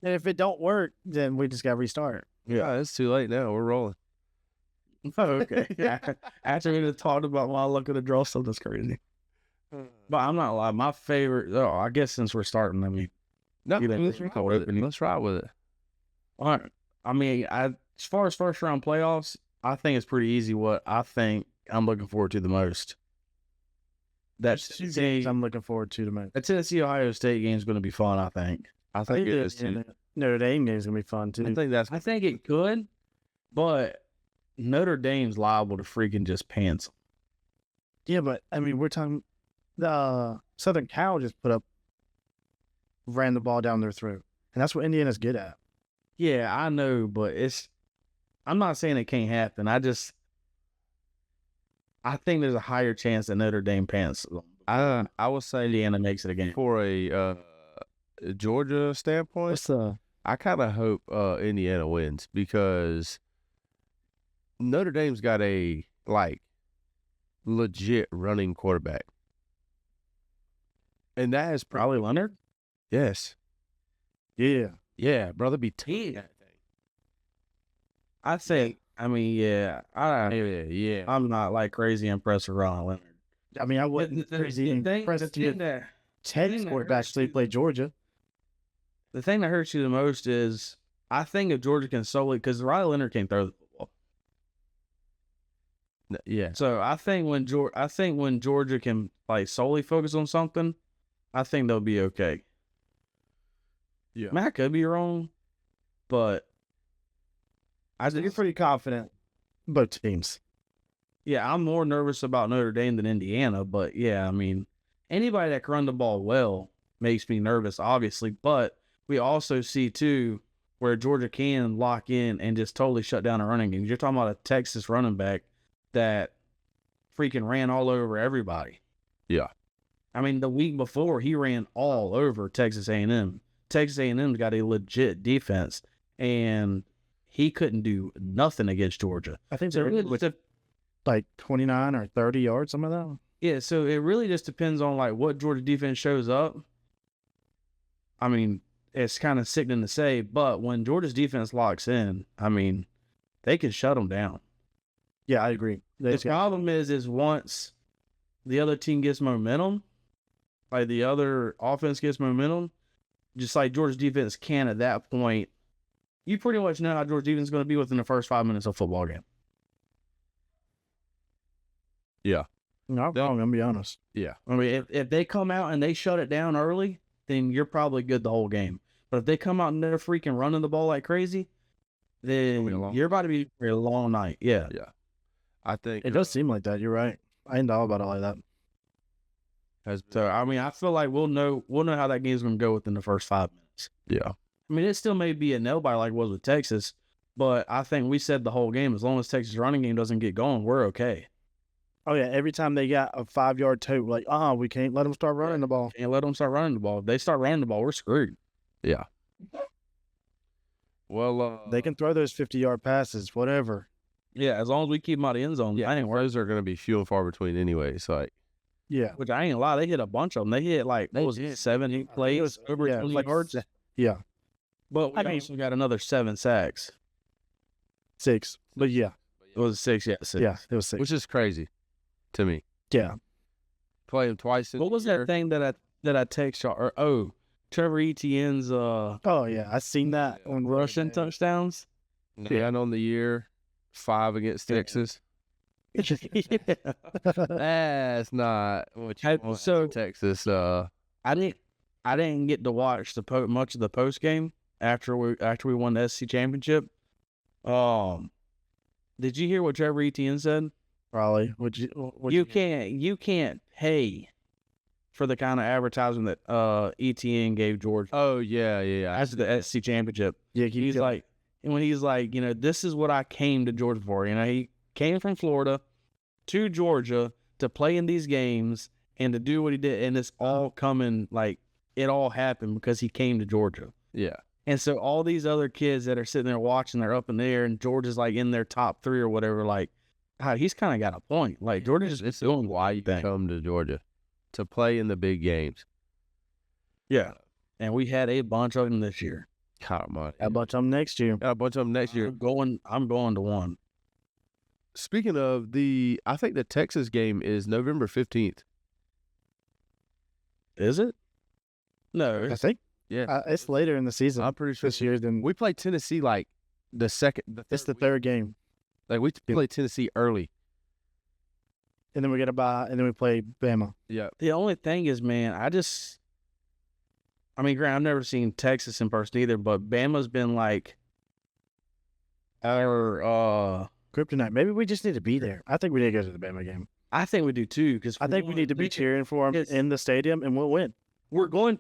And if it don't work, then we just got to restart. Yeah, it's too late now. We're rolling. Oh, okay. Yeah. After we just talked about my luck of the draw stuff, that's crazy. But I'm not lying. My favorite, I guess since we're starting, I mean, No, You let let's me ride with it. open. Let's ride with it. all right. I mean, as far as first round playoffs, I think it's pretty easy what I think I'm looking forward to the most. That's Two games I'm looking forward to the most. the Tennessee Ohio State game is going to be fun, I think. I think it is too. Notre Dame game is gonna be fun too. I think that's I think it could, but Notre Dame's liable to freaking just pants 'em. Yeah, but I mean, we're talking the Southern Cal just ran the ball down their throat, and that's what Indiana's good at. Yeah, I know, but I'm not saying it can't happen. I think there's a higher chance that Notre Dame pants 'em. I would say Indiana makes it a game. for a Georgia standpoint, What's the I kind of hope Indiana wins because Notre Dame's got a legit running quarterback, and that is Probably Leonard. yes, yeah? brother, be team. I think. I mean, yeah. Yeah. I'm not like crazy impressed with Ron Leonard. I mean, I wasn't crazy impressed with Ted's quarterback till he played Georgia. The thing that hurts you the most is I think if Georgia can solely because Riley Leonard can't throw the football. Yeah, So I think when Georgia can like solely focus on something, I think they'll be okay. Yeah. Matt could be wrong, but You're pretty confident, both teams. yeah, I'm more nervous about Notre Dame than Indiana. But yeah, I mean, anybody that can run the ball well makes me nervous, obviously. But we also see too where Georgia can lock in and just totally shut down a running game. You're talking about a Texas running back that freaking ran all over everybody. Yeah. I mean, the week before he ran all over Texas A&M. Texas A&M's got a legit defense, and he couldn't do nothing against Georgia. I think So it they're really just, like 29 or 30 yards, some of that. yeah, so it really just depends on like what Georgia defense shows up. I mean, it's kind of sickening to say, but when Georgia's defense locks in, I mean, they can shut them down. Yeah, I agree. The problem is once the other team gets momentum, like the other offense gets momentum, just like Georgia's defense can at that point, you pretty much know how Georgia's defense is going to be within the first 5 minutes of a football game. Yeah. No, I'm wrong. I'm gonna be honest. Yeah. I mean, if they come out and they shut it down early, then you're probably good the whole game. But if they come out and they're freaking running the ball like crazy, then you're about to be for a long night. Yeah. Yeah. I think It does seem like that. You're right. I didn't know about it like that. So I mean, I feel like we'll know how that game's going to go within the first 5 minutes. Yeah. I mean, it still may be a nail biter like it was with Texas, but I think we said the whole game, as long as Texas running game doesn't get going, we're okay. Oh yeah, every time they got a 5-yard toe, we're like, we can't let them start running the ball. Can't let them start running the ball. If they start running the ball, we're screwed. Yeah. Well, They can throw those 50-yard passes, whatever. Yeah, as long as we keep them out of the end zone, yeah, I ain't worried. those are going to be few and far between anyways. Like, Yeah. Which I ain't lie, they hit a bunch of them. They hit like, what was it, 7, 8 plays, over 20 yards. Yeah. But we also got another 7 sacks. 6. But yeah. It was 6, yeah, 6. Yeah, it was 6. which is crazy to me. Yeah. Play him twice. What was that thing that I text y'all? Trevor Etienne's Oh yeah, I seen that on rushing touchdowns. 9 on the year, 5 against Texas. That's not what you want. So- Texas. I didn't get to watch much of the post game after we won the SEC championship. Did you hear what Trevor Etienne said? Probably. You can't pay for the kind of advertising that Etienne gave Georgia Oh yeah. after the SEC championship. Yeah, He's like, and when he's like, this is what I came to Georgia for. He came from Florida to Georgia to play in these games and to do what he did, and it's all coming like it all happened because he came to Georgia. Yeah. And so all these other kids that are sitting there watching, they're up in the air, and Georgia's like in their top 3 or whatever. Like, he's kind of got a point. Like Georgia's just doing Why you come to Georgia to play in the big games? Yeah, and we had a bunch of them this year. God, my. Got a bunch of them next year. Got a bunch of them next year. I'm going to one. Speaking of I think the Texas game is November 15th. Is it? No. I think. Yeah. It's later in the season I'm pretty sure this year than we play Tennessee like the second. it's the third game, Like we play Tennessee early. and then we get a bye, and then we play Bama. Yeah. The only thing is, man, I mean, granted, I've never seen Texas in person either, but Bama's been like our Kryptonite. Maybe we just need to be there. I think we need to go to the Bama game. I think we do too, because I think we need to be cheering for them It's- in the stadium, and we'll win. We're going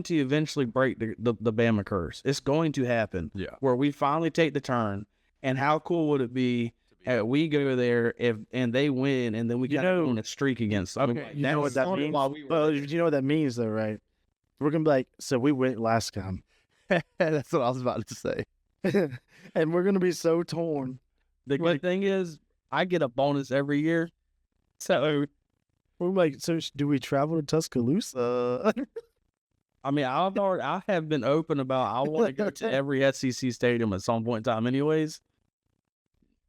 to eventually break the Bama curse. It's going to happen. Yeah. Where we finally take the turn. And how cool would it be if we go there and they win, and then we get on a streak against them? Okay, You know what that means? Well, you know what that means, though, right? We're gonna be like, so we went last time, That's what I was about to say. and we're gonna be so torn. The good thing is, I get a bonus every year. So, We're like, so do we travel to Tuscaloosa? I mean, I have been open about I want to go to every SEC stadium at some point in time, anyways.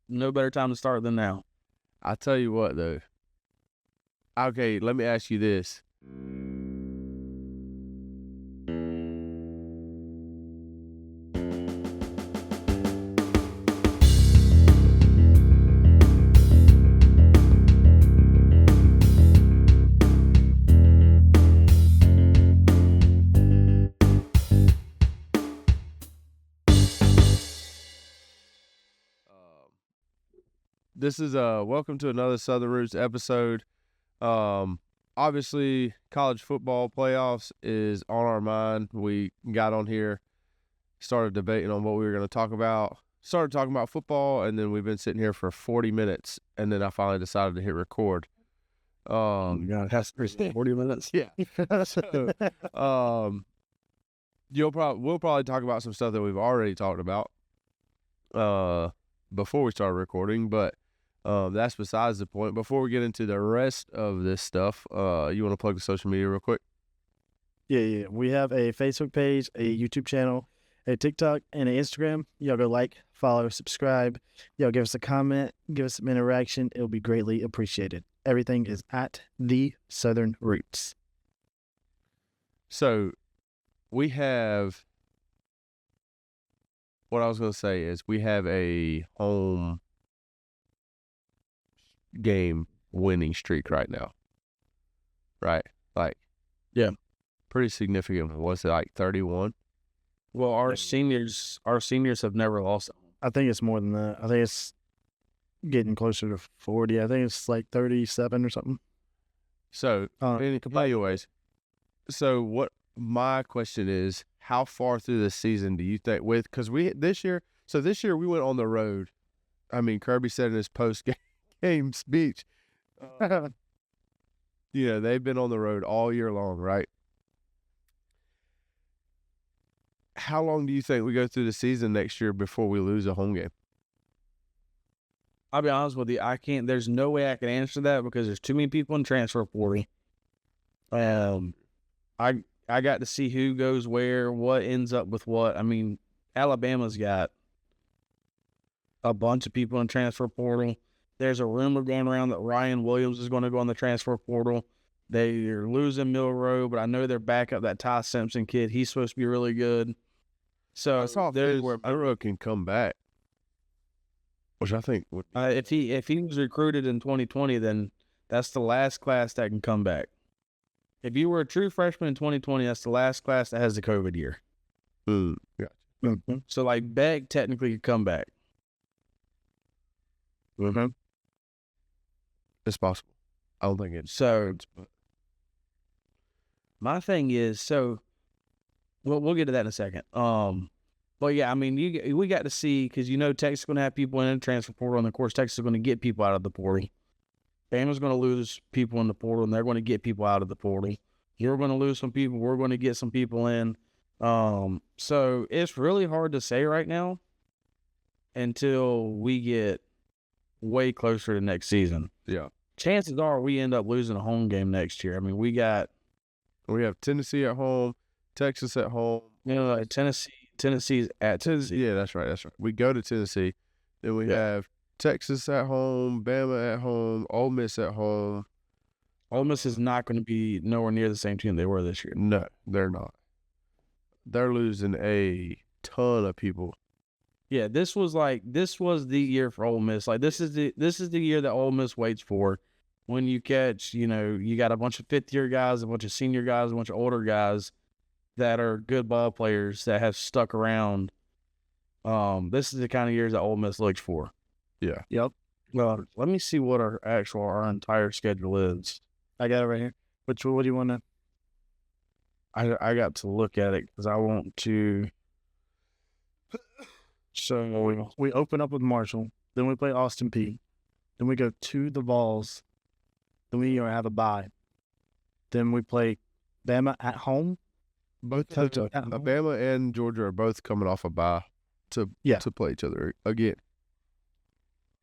No better time to start than now. I tell you what, though. Okay, let me ask you this. This is welcome to another Southern Roots episode. Obviously, college football playoffs is on our mind. We got on here, started debating on what we were going to talk about. Started talking about football, and then we've been sitting here for 40 minutes, and then I finally decided to hit record. God, it has to be 40 minutes. Yeah. So, we'll probably talk about some stuff that we've already talked about before we started recording, but that's besides the point. Before we get into the rest of this stuff, you want to plug the social media real quick? Yeah. We have a Facebook page, a YouTube channel, a TikTok, and an Instagram. Y'all go like, follow, subscribe. Y'all give us a comment, give us some interaction. It'll be greatly appreciated. Everything is at The Southern Roots. So we have, what I was going to say is we have a home game winning streak right now. Right? Like, Yeah. Pretty significant. Was it like 31? Well, our seniors have never lost. I think it's more than that. I think it's getting closer to 40. I think it's like 37 or something. So, anyways, so what my question is, how far through the season do you think because this year we went on the road. I mean, Kirby said in his post-game speech, they've been on the road all year long, right? How long do you think we go through the season next year before we lose a home game? I'll be honest with you, there's no way I can answer that because there's too many people in transfer portal. I got to see who goes where, what ends up with what. I mean, Alabama's got a bunch of people in transfer portal. There's a rumor going around that Ryan Williams is going to go on the transfer portal. They're losing Milroe, but I know they're back up that Ty Simpson kid. He's supposed to be really good. So I saw Milroe can come back, which I think would be if he was recruited in 2020, then that's the last class that can come back. If you were a true freshman in 2020, that's the last class that has the COVID year. Yeah. Mm-hmm. So, like, Beck technically could come back. Mm-hmm. It's possible. I don't think it's So, my thing is, we'll get to that in a second. But yeah, I mean, we got to see, because Texas is going to have people in the transfer portal, and of course, Texas is going to get people out of the portal. Bama's going to lose people in the portal, and they're going to get people out of the portal. You're going to lose some people. We're going to get some people in. So it's really hard to say right now until we get way closer to next season. Yeah. Chances are we end up losing a home game next year. I mean, we have Tennessee at home, Texas at home. Tennessee, Tennessee's at Tennessee. Yeah, that's right. We go to Tennessee. Then we have Texas at home, Bama at home, Ole Miss at home. Ole Miss is not going to be nowhere near the same team they were this year. No, they're not. They're losing a ton of people. Yeah, this was the year for Ole Miss. Like this is the year that Ole Miss waits for. When you catch, you got a bunch of fifth-year guys, a bunch of senior guys, a bunch of older guys that are good ball players that have stuck around. This is the kind of years that Ole Miss looks for. Yeah. Yep. Well, let me see what our entire schedule is. I got it right here. What do you want to? I got to look at it because I want to. So we open up with Marshall, then we play Austin Peay, then we go to the Vols, then we have a bye, then we play Bama at home. Both Bama and Georgia are both coming off a bye to play each other again.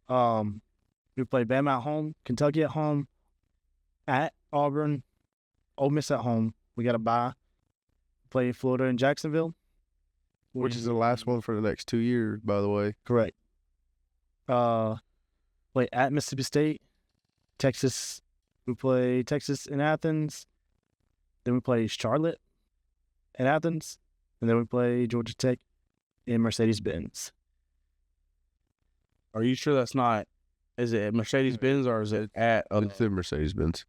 We play Bama at home, Kentucky at home, at Auburn, Ole Miss at home. We got a bye. Play Florida and Jacksonville, which is the last one for the next 2 years, by the way. Correct. Play at Mississippi State, Texas. We play Texas in Athens. Then we play Charlotte in Athens, and then we play Georgia Tech in Mercedes-Benz. Are you sure that's not? Is it Mercedes-Benz or is it at? It's in Mercedes-Benz.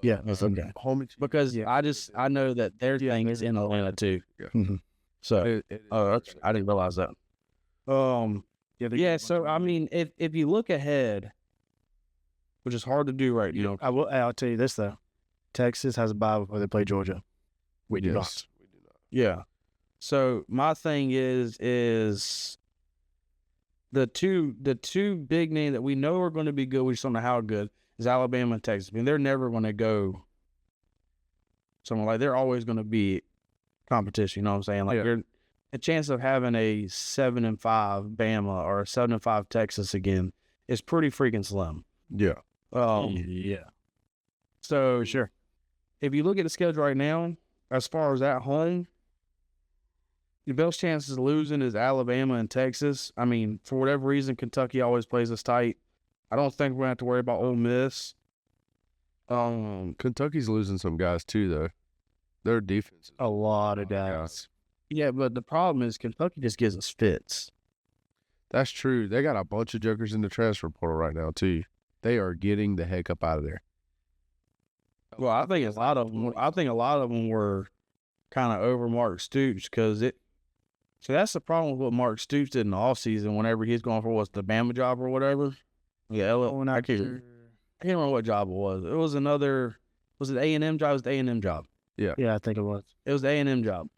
Yeah, that's okay. Because I know that their thing is in Atlanta too. Yeah. Mm-hmm. So I didn't realize that. So I mean, if you look ahead, which is hard to do right now. I'll tell you this though, Texas has a bye before they play Georgia. We do not. Yeah. So my thing is the two big names that we know are going to be good. We just don't know how good is Alabama and Texas. I mean, they're never going to go somewhere like they're always going to be competition. You know what I'm saying? Like you're a chance of having a 7-5 Bama or a 7-5 Texas again is pretty freaking slim. Yeah. So sure. If you look at the schedule right now, as far as at home, your best chances of losing is Alabama and Texas. I mean, for whatever reason, Kentucky always plays us tight. I don't think we're going to have to worry about Ole Miss. Kentucky's losing some guys too, though. Their defense. A lot of guys. Yeah, but the problem is Kentucky just gives us fits. That's true. They got a bunch of jokers in the transfer portal right now, too. They are getting the heck up out of there. Well, I think a lot of them were kind of over Mark Stoops because So that's the problem with what Mark Stoops did in the offseason whenever he's going for the Bama job or whatever. Yeah, I can't remember what job it was. It was it A&M job? It was the A&M job. Yeah, I think it was. It was the A&M job.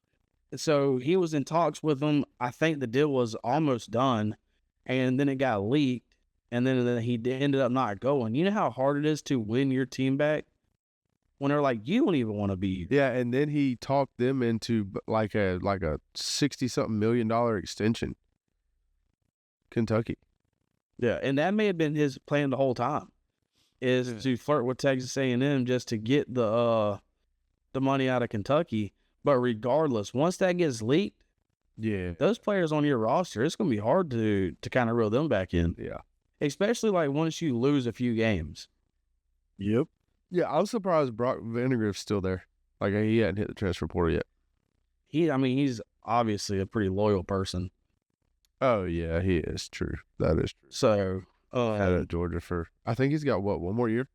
So he was in talks with them. I think the deal was almost done, and then it got leaked, and then he ended up not going. You know how hard it is to win your team back when they're like, you don't even want to be. Yeah, and then he talked them into like a $60-something million extension. Kentucky. Yeah, and that may have been his plan the whole time, is to flirt with Texas A&M just to get the money out of Kentucky. But regardless, once that gets leaked, those players on your roster, it's going to be hard to kind of reel them back in. Yeah. Especially like once you lose a few games. Yep. Yeah, I'm surprised Brock Vandagriff's still there. Like, he hadn't hit the transfer portal yet. He's obviously a pretty loyal person. Oh, yeah, he is. True. That is true. So, had at Georgia I think he's got, one more year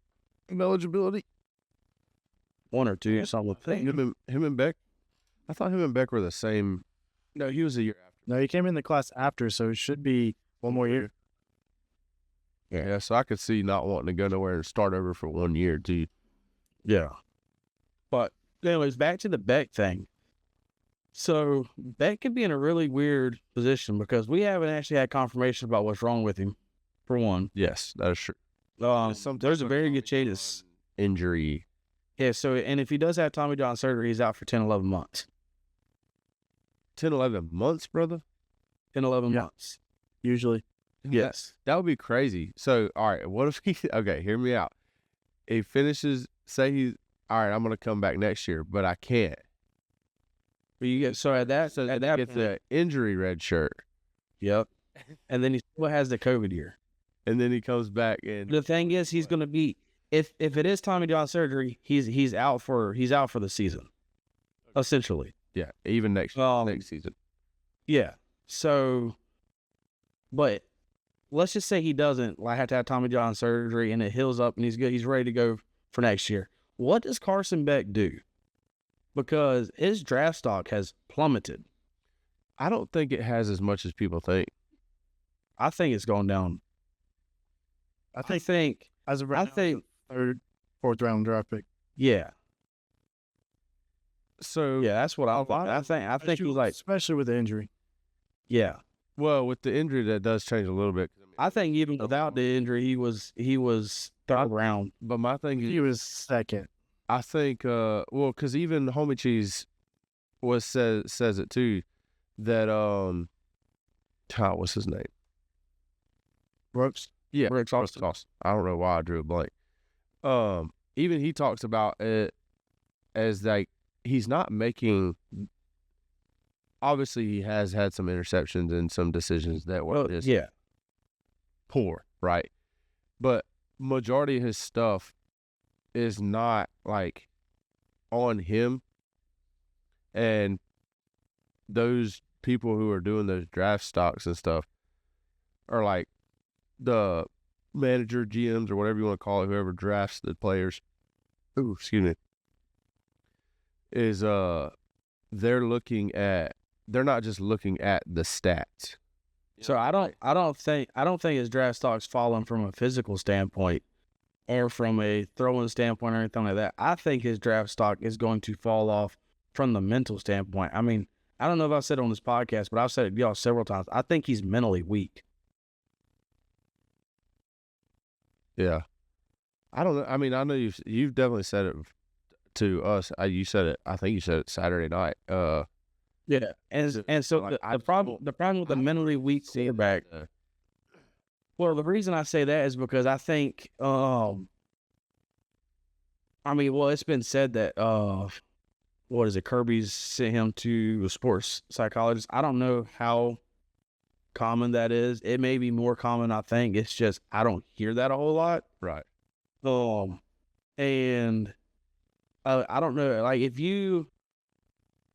of eligibility? One or two, something like that. Him and Beck? I thought him and Beck were the same. No, he was a year after. No, he came in the class after, so it should be one more year. Yeah, so I could see not wanting to go nowhere and start over for 1 year, too. Yeah. But, anyways, back to the Beck thing. So, Beck could be in a really weird position because we haven't actually had confirmation about what's wrong with him, for one. Yes, that is true. There's a very good chance. Injury. Yeah, so, and if he does have Tommy John surgery, he's out for 10, 11 months. 10, 11 months, brother? 10, 11 months. Usually. Yes. That would be crazy. So, all right, what if okay, hear me out. He finishes, say all right, I'm going to come back next year, but I can't. But you get at that gets the injury red shirt. Yep. And then he still has the COVID year. And then he comes back and the thing is he's gonna be if it is Tommy John surgery, he's out for the season. Essentially. Yeah, even next season. Yeah. So but let's just say he doesn't have to have Tommy John surgery and it heals up and he's good, he's ready to go for next year. What does Carson Beck do? Because his draft stock has plummeted. I don't think it has as much as people think. I think it's gone down. I think as of right now, third, fourth round draft pick. Yeah. So yeah, that's what I think he's like, especially with the injury. Yeah. Well, with the injury, that does change a little bit. I think even without the injury, he was third round. But my thing, he was second. I think, because even Homie Cheese says it too, that what's his name? Brooks. Yeah, Brooks Austin. I don't know why I drew a blank. Even he talks about it as like he's not making. Obviously, he has had some interceptions and some decisions that were just poor, right? But majority of his stuff is not like on him, and those people who are doing those draft stocks and stuff are like the manager, GMs, or whatever you want to call it, whoever drafts the players. Ooh, excuse me. Is they're not just looking at the stats. So I don't think his draft stock's fallen from a physical standpoint or from a throwing standpoint or anything like that. I think his draft stock is going to fall off from the mental standpoint. I mean, I don't know if I said it on this podcast, but I've said it to y'all several times. I think he's mentally weak. Yeah. I don't know. I mean, I know you've definitely said it to us. You said it. I think you said it Saturday night. Yeah, and so like, the problem with the mentally weak quarterback. Well, the reason I say that is because I think, it's been said that Kirby's sent him to a sports psychologist. I don't know how common that is. It may be more common, I think. It's just I don't hear that a whole lot. Right. And I don't know. Like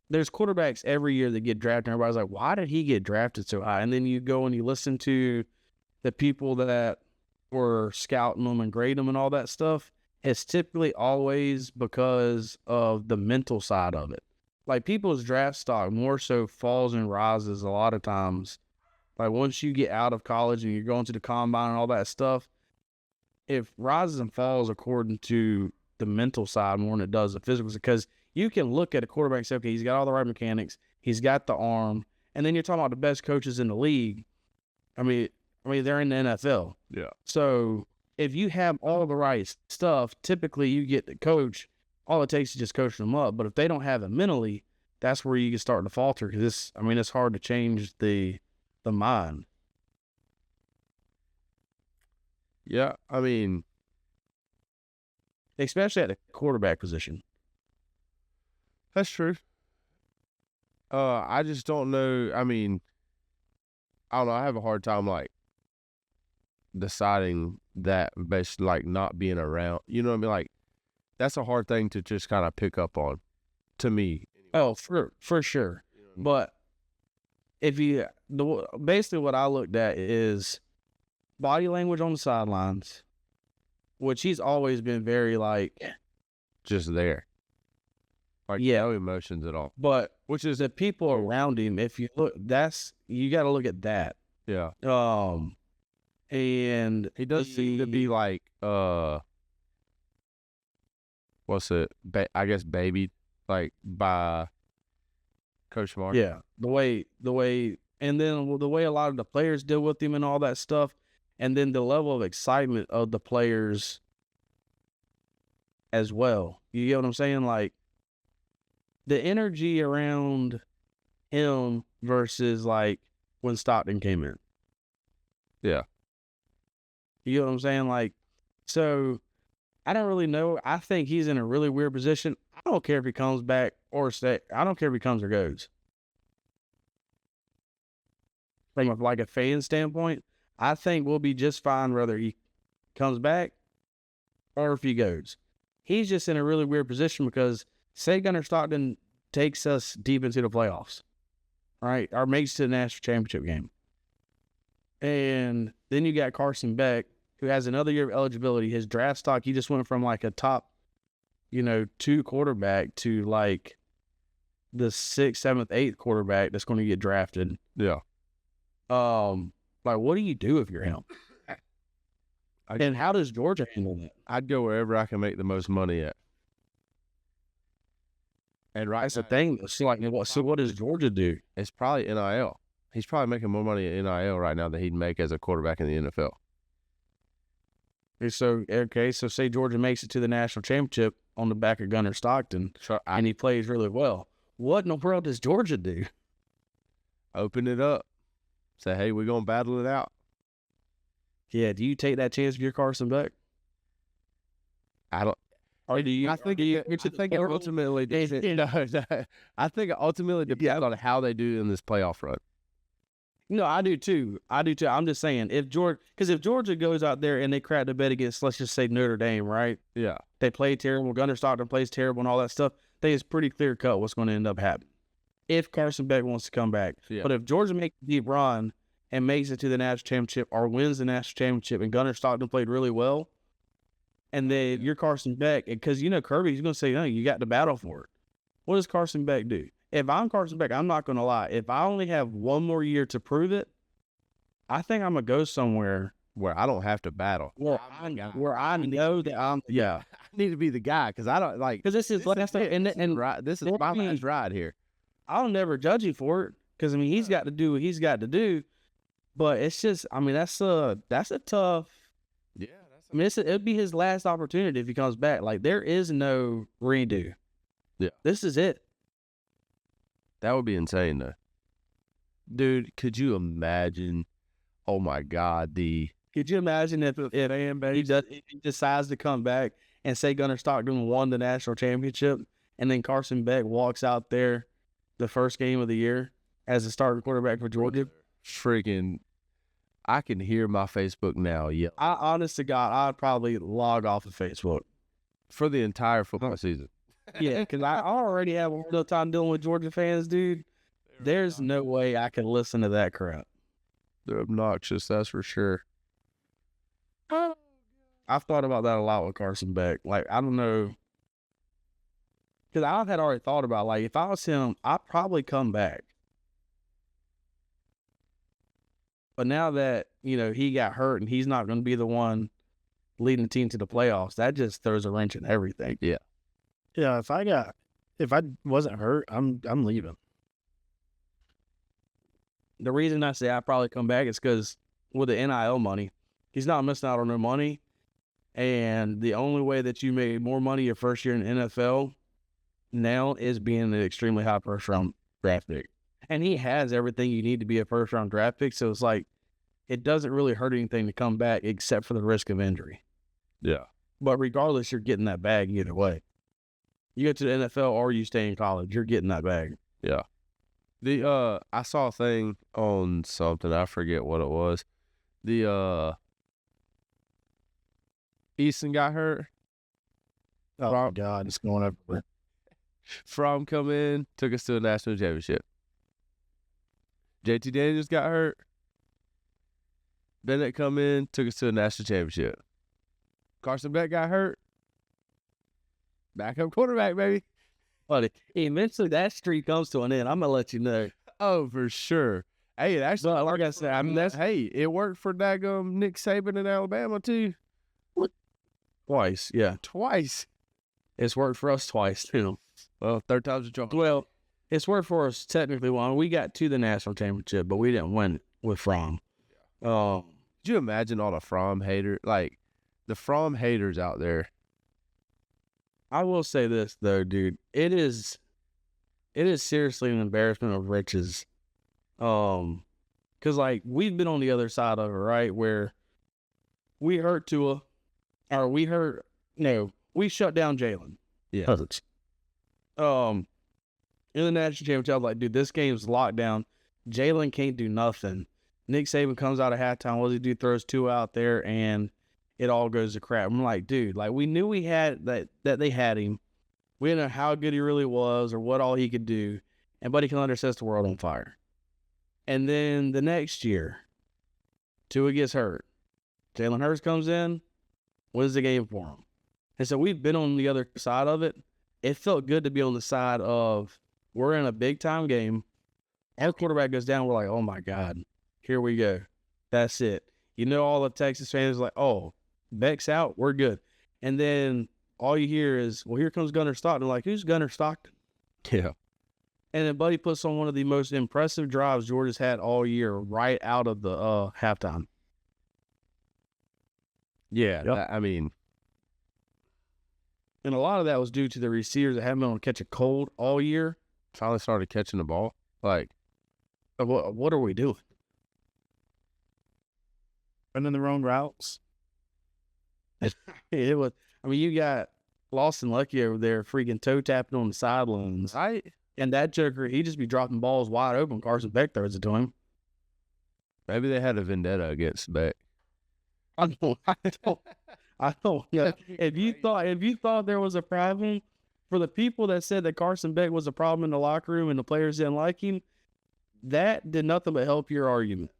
there's quarterbacks every year that get drafted, and everybody's like, why did he get drafted so high? And then you go and you listen to the people that were scouting them and grading them and all that stuff. It's typically always because of the mental side of it. Like people's draft stock more so falls and rises a lot of times. Like once you get out of college and you're going to the combine and all that stuff, it rises and falls according to the mental side more than it does the physical. Because you can look at a quarterback and say, okay, he's got all the right mechanics, he's got the arm, and then you're talking about the best coaches in the league. I mean, they're in the NFL. Yeah. So if you have all the right stuff, typically you get the coach. All it takes is just coaching them up. But if they don't have it mentally, that's where you can start to falter. Because it's hard to change the mind. Yeah, I mean, especially at the quarterback position. That's true. I just don't know. I mean, I don't know. I have a hard time like deciding that based like not being around. You know what I mean? Like that's a hard thing to just kind of pick up on. To me. Oh, for sure. You know what I mean? But basically what I looked at is body language on the sidelines, which he's always been very like just there. Like no emotions at all. But which is the people around him, if you look, you got to look at that. Yeah. And he does seem to be like what's it? I guess babied like by Coach Mark. Yeah. The way and then the way a lot of the players deal with him and all that stuff, and then the level of excitement of the players as well. You get what I'm saying? Like the energy around him versus like when Stockton came in. Yeah. You get what I'm saying? Like, so I don't really know. I think he's in a really weird position. I don't care if he comes back or stay. I don't care if he comes or goes. From like a fan standpoint, I think we'll be just fine whether he comes back or if he goes. He's just in a really weird position because say Gunnar Stockton takes us deep into the playoffs, right? Or makes it to the national championship game. And then you got Carson Beck, who has another year of eligibility. His draft stock, he just went from like a top, 2 quarterback to like the 6th, 7th, 8th quarterback that's going to get drafted. Yeah. Like, what do you do if you're him? And how does Georgia handle that? I'd go wherever I can make the most money at. And That's the thing. So what does Georgia do? It's probably NIL. He's probably making more money at NIL right now than he'd make as a quarterback in the NFL. So say Georgia makes it to the national championship on the back of Gunnar Stockton, and he plays really well. What in the world does Georgia do? Open it up. Say, hey, we're going to battle it out. Yeah, do you take that chance if you're Carson Beck? I don't. Or do you? I think it ultimately depends. I think it ultimately depends on how they do in this playoff run. No, I do too. I'm just saying if Georgia goes out there and they crack the bed against, let's just say Notre Dame, right? Yeah, they play terrible. Gunnar Stockton plays terrible, and all that stuff. I think it's pretty clear cut what's going to end up happening if Carson Beck wants to come back. Yeah. But if Georgia makes a deep run and makes it to the national championship or wins the national championship, and Gunnar Stockton played really well, and then you're Carson Beck, because Kirby's going to say, no, you got to battle for it. What does Carson Beck do? If I'm Carson Beck, I'm not going to lie. If I only have one more year to prove it, I think I'm going to go somewhere where I don't have to battle. Where I know that I'm, yeah. I need to be the guy because I don't like. Because this is my last ride here. I'll never judge you for it because, he's got to do what he's got to do. But it's just, that's a tough. Yeah. It'd be his last opportunity if he comes back. Like, there is no redo. Yeah. This is it. That would be insane, though. Dude, could you imagine? Oh, my God. Could you imagine if he decides to come back and say Gunnar Stockton won the national championship and then Carson Beck walks out there the first game of the year as a starting quarterback for Georgia? Freaking, I can hear my Facebook now yell. Honest to God, I'd probably log off of Facebook. For the entire football season. Yeah, because I already have a little time dealing with Georgia fans, dude. There's no way I can listen to that crap. They're obnoxious, that's for sure. I've thought about that a lot with Carson Beck. Like, I don't know. Because I had already thought about, like, if I was him, I'd probably come back. But now that, he got hurt and he's not going to be the one leading the team to the playoffs, that just throws a wrench in everything. Yeah. Yeah, if I wasn't hurt, I'm leaving. The reason I say I probably come back is because with the NIL money, he's not missing out on no money. And the only way that you made more money your first year in the NFL now is being an extremely high first-round draft pick. And he has everything you need to be a first-round draft pick, so it's like it doesn't really hurt anything to come back except for the risk of injury. Yeah. But regardless, you're getting that bag either way. You go to the NFL or you stay in college, you're getting that bag. Yeah. I saw a thing on something, I forget what it was. Easton got hurt. Oh, my God, it's going everywhere. Fromm come in, took us to a national championship. JT Daniels got hurt. Bennett come in, took us to a national championship. Carson Beck got hurt. Backup quarterback, baby. Buddy, eventually that streak comes to an end. I'm going to let you know. Oh, for sure. Hey, it actually, like I said, hey, it worked for daggum Nick Saban in Alabama, too. Twice, yeah. Twice. It's worked for us twice, too. Well, third time's a charm. Well, it's worked for us technically one. We got to the national championship, but we didn't win with Fromm. Could you imagine all the Fromm haters? Like, the Fromm haters out there. I will say this, though, dude. It is seriously an embarrassment of riches. Because, like, we've been on the other side of it, right? Where we hurt Tua, or we shut down Jalen. Yeah. in the national championship, I was like, dude, this game's locked down. Jalen can't do nothing. Nick Saban comes out at halftime. What does he do? Throws 2 out there, and it all goes to crap. I'm like, dude, like we knew we had that they had him. We didn't know how good he really was or what all he could do. And Buddy Kalender sets the world on fire. And then the next year, Tua gets hurt. Jalen Hurts comes in, wins the game for him. And so we've been on the other side of it. It felt good to be on the side of we're in a big-time game. Our quarterback goes down. We're like, oh, my God, here we go. That's it. You know, all the Texas fans are like, oh, Beck's out. We're good. And then all you hear is, well, here comes Gunnar Stockton. Like, who's Gunnar Stockton? Yeah. And then Buddy puts on one of the most impressive drives Georgia's had all year right out of the halftime. Yeah. Yep. I mean, and a lot of that was due to the receivers that haven't been able to catch a cold all year. finally started catching the ball. Like, What are we doing? Running the wrong routes. It was. I mean, you got Lawson Lucky over there freaking toe tapping on the sidelines. And that joker, he just be dropping balls wide open. Carson Beck throws it to him. maybe they had a vendetta against Beck. I don't. Yeah. If you thought there was a problem, for the people that said that Carson Beck was a problem in the locker room and the players didn't like him, that did nothing but help your argument.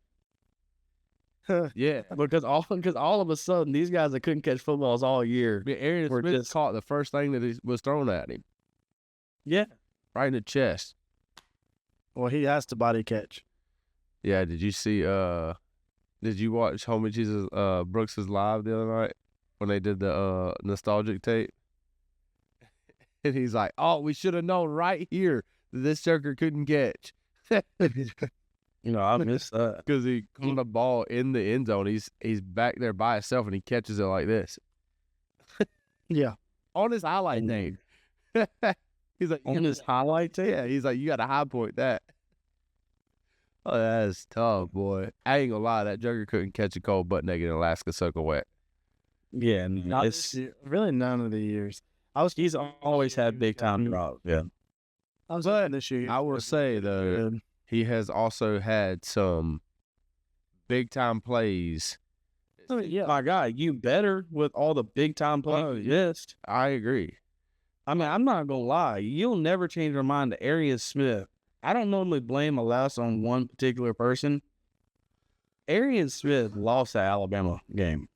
Yeah. Because all of a sudden these guys that couldn't catch footballs all year. Aaron were Smith just caught the first thing that he was thrown at him. Yeah. Right in the chest. Well, he has to body catch. Yeah, did you see did you watch Homie Jesus Brooks's live the other night when they did the nostalgic tape? And he's like, oh, we should have known right here that this joker couldn't catch. You know, I missed that. Because he caught the ball in the end zone. He's back there by himself and he catches it like this. Yeah. On his highlight tape. He's like, On his highlight tape? yeah, he's like, you got to high point that. Oh, that's tough, boy. I ain't gonna lie, that joker couldn't catch a cold butt naked in Alaska soaking wet. Yeah, Not it's, this year. Really none of the years. he's always had big time drops. Yeah. I was But this year. I will say, though, he has also had some big time plays. I mean, yeah. My God, you better with all the big time plays. Yes. I agree. I mean, I'm not gonna lie. You'll never change your mind to Arian Smith. I don't normally blame a loss on one particular person. Arian Smith lost the Alabama game.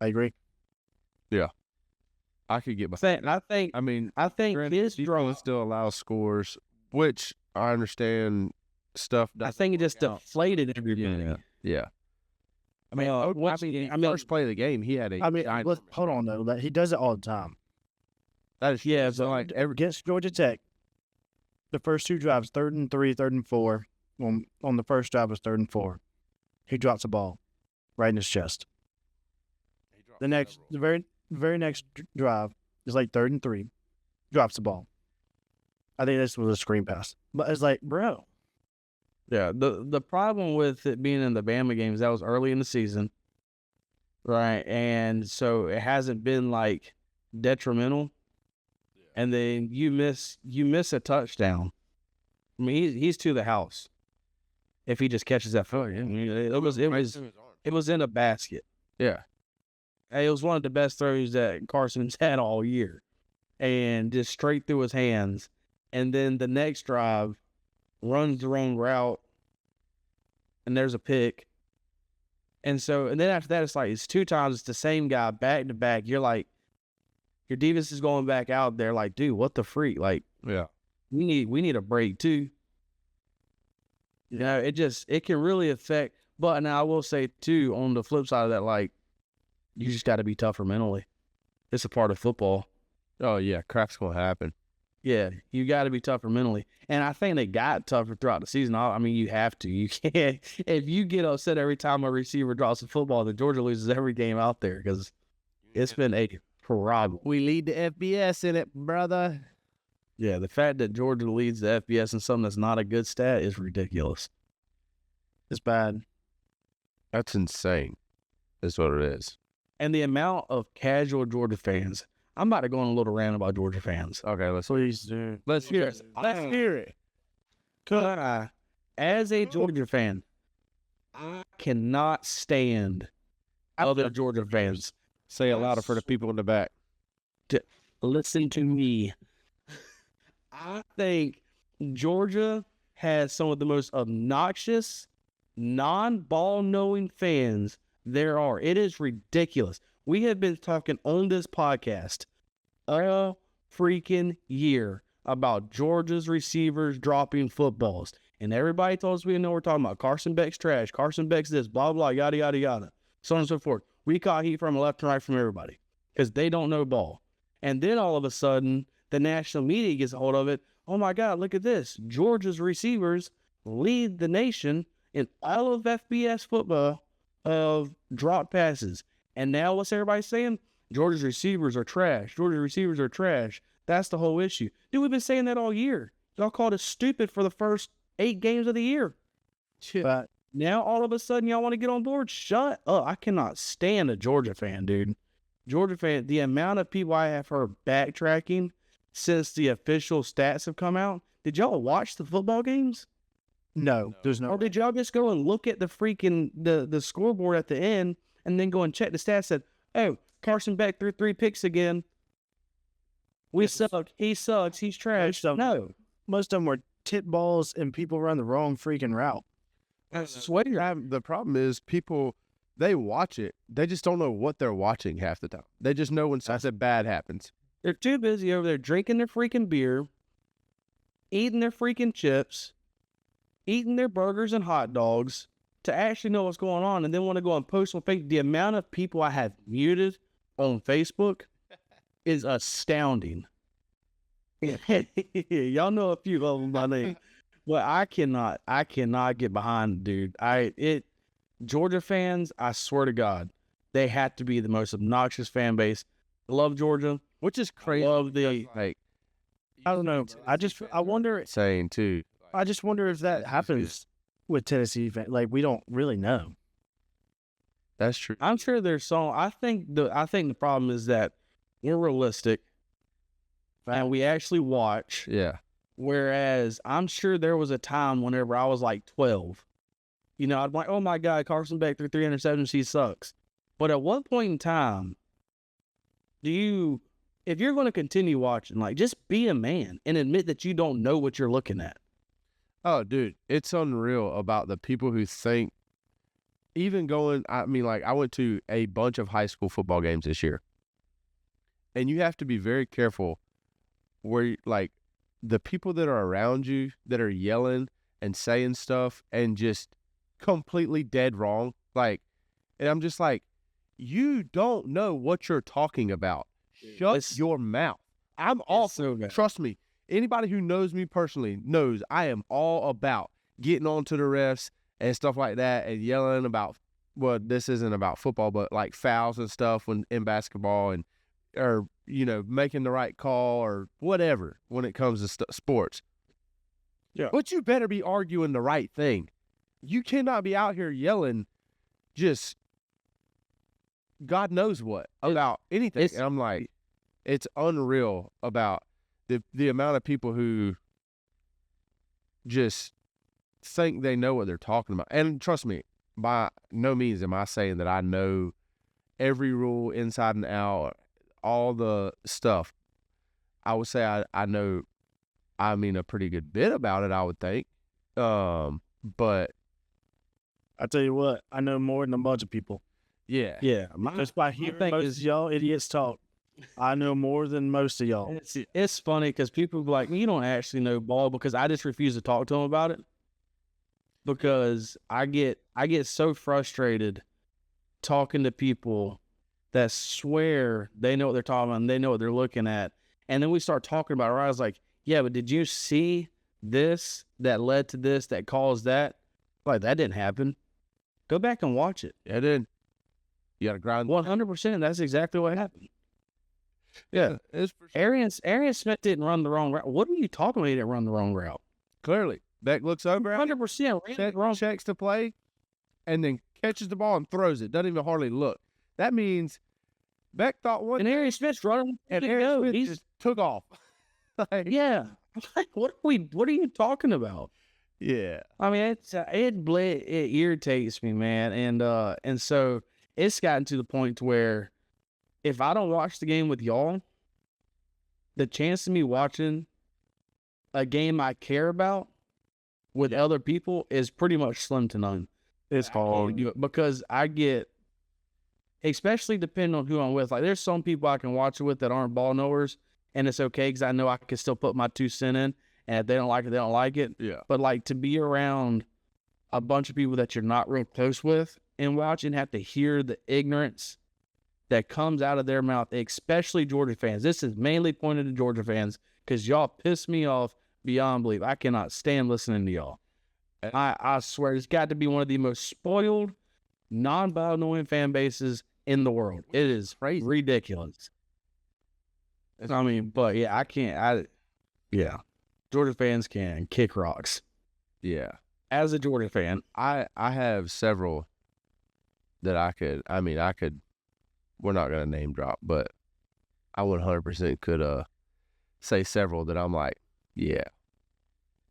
I agree. I could get behind. I think Granted, his defense draw. still allows scores, which I understand stuff. I think it just deflated everybody. Yeah. I mean, First play of the game, he had a. I mean, giant hold on though. He does it all the time. That is Yeah, so but like Against Georgia Tech, the first two drives, 3rd and 3, 3rd and 4. On the first drive was 3rd and 4. He drops the ball right in his chest. The very next drive is like 3rd and 3, drops the ball. I think this was a screen pass, but it's like, bro. Yeah, the problem with it being in the Bama games, that was early in the season, right? And so it hasn't been like detrimental. And then you miss a touchdown. I mean, he's to the house if he just catches that foot. I mean, it was in a basket. yeah. It was one of the best throws that Carson's had all year, and just straight through his hands. And then the next drive, runs the wrong route, and there's a pick. And then after that, it's like it's 2 times. It's the same guy back to back. You're like, your defense is going back out there. Like, dude, what the freak? Like, Yeah. we need a break too. You know, it can really affect. But now I will say too, on the flip side of that, like, you just got to be tougher mentally. It's a part of football. Oh yeah, crap's gonna happen. Yeah, you got to be tougher mentally. And I think they got tougher throughout the season. I mean, you have to. You can't. If you get upset every time a receiver drops a football, then Georgia loses every game out there because it's been a problem. We lead the FBS in it, brother. Yeah, the fact that Georgia leads the FBS in something that's not a good stat is ridiculous. It's bad. That's insane. That's what it is. And the amount of casual Georgia fans, I'm about to go on a little rant about Georgia fans. Okay, Please do. let's hear it. Let's hear it. As a Georgia fan, I cannot stand other Georgia fans. Say it louder for the people in the back. Listen to me. I think Georgia has some of the most obnoxious, non-ball knowing fans there are. It is ridiculous. We have been talking on this podcast a freaking year about Georgia's receivers dropping footballs. And everybody told us we know we're talking about Carson Beck's trash, Carson Beck's this, blah, blah, yada, yada, yada, so on and so forth. We caught heat from left and right from everybody because they don't know ball. And then all of a sudden, the national media gets a hold of it. Oh my God, look at this. Georgia's receivers lead the nation in all of FBS football of drop passes. And now what's everybody saying? Georgia's receivers are trash. Georgia's receivers are trash. That's the whole issue. Dude, we've been saying that all year. Y'all called us stupid for the first 8 games of the year. But Now all of a sudden y'all want to get on board? Shut up. I cannot stand a Georgia fan, dude. Georgia fan, the amount of people I have heard backtracking since the official stats have come out. Did y'all watch the football games? no, there's no. Or did y'all just go and look at the freaking the scoreboard at the end and then go and check the stats? Said, oh, Carson Beck threw 3 picks again. We suck. He sucks. He's trash. No. Most of them were tip balls and people run the wrong freaking route. I swear. The problem is people, they watch it. They just don't know what they're watching half the time. They just know when something bad happens. They're too busy over there drinking their freaking beer, eating their freaking chips, eating their burgers and hot dogs to actually know what's going on and then want to go and post on Facebook. The amount of people I have muted on Facebook is astounding. Y'all know a few of them by name. But I cannot get behind, dude. Georgia fans, I swear to God, they have to be the most obnoxious fan base. I love Georgia. Which is crazy. Love the Like, I don't know. I wonder. saying too. I just wonder if that happens with Tennessee fans. Like, we don't really know. That's true. I'm sure there's some. I think the problem is that we're realistic and we actually watch. Yeah. Whereas I'm sure there was a time whenever I was like 12, you know, I'd be like, oh my God, Carson Beck threw 3 interceptions, he sucks. But at what point in time if you're going to continue watching, like, just be a man and admit that you don't know what you're looking at. Oh, dude, it's unreal about the people who think, I went to a bunch of high school football games this year. And you have to be very careful where, like, the people that are around you that are yelling and saying stuff and just completely dead wrong. Like, and I'm just like, you don't know what you're talking about. Shut your mouth. I'm all so bad. Trust me. Anybody who knows me personally knows I am all about getting on to the refs and stuff like that and yelling about, well, this isn't about football, but like fouls and stuff in basketball and, or, you know, making the right call or whatever when it comes to sports. Yeah. But you better be arguing the right thing. You cannot be out here yelling just God knows what about anything. And I'm like, it's unreal about the amount of people who just think they know what they're talking about. And trust me, by no means am I saying that I know every rule inside and out, all the stuff. I would say I know, I mean, a pretty good bit about it, I would think. But I tell you what, I know more than a bunch of people. yeah. Yeah. Just by hearing most of y'all idiots talk, I know more than most of y'all. It's funny because people be like, you don't actually know ball, because I just refuse to talk to them about it. Because I get so frustrated talking to people that swear they know what they're talking about and they know what they're looking at. And then we start talking about it. I was like, yeah, but did you see this that led to this that caused that? Like, that didn't happen. Go back and watch it. It did. You got to grind. 100%. That's exactly what happened. Yeah. It's for sure. Arian Smith didn't run the wrong route. What are you talking about? He didn't run the wrong route. Clearly. Beck looks over at him, 100%. checks the play, and then catches the ball and throws it. Doesn't even hardly look. That means Beck thought one, and Aaron Smith's running, and to Aaron go. Smith He's just took off. Like, yeah. Like, what are you talking about? yeah. I mean, it irritates me, man, and so it's gotten to the point to where if I don't watch the game with y'all, the chance of me watching a game I care about with other people is pretty much slim to none. It's hard. Because I get, especially depending on who I'm with. Like, there's some people I can watch it with that aren't ball knowers, and it's okay because I know I can still put my 2 cents in, and if they don't like it, they don't like it. Yeah. But like to be around a bunch of people that you're not real close with and watch and have to hear the ignorance that comes out of their mouth, especially Georgia fans. This is mainly pointed to Georgia fans because y'all piss me off beyond belief. I cannot stand listening to y'all. I swear it's got to be one of the most spoiled, non-Bionoan fan bases in the world. It is Crazy. ridiculous. I mean, but yeah, I can't. Yeah, Georgia fans can kick rocks. Yeah. As a Georgia fan, I have several that I could, we're not going to name drop, but I 100% could say several that I'm like, yeah,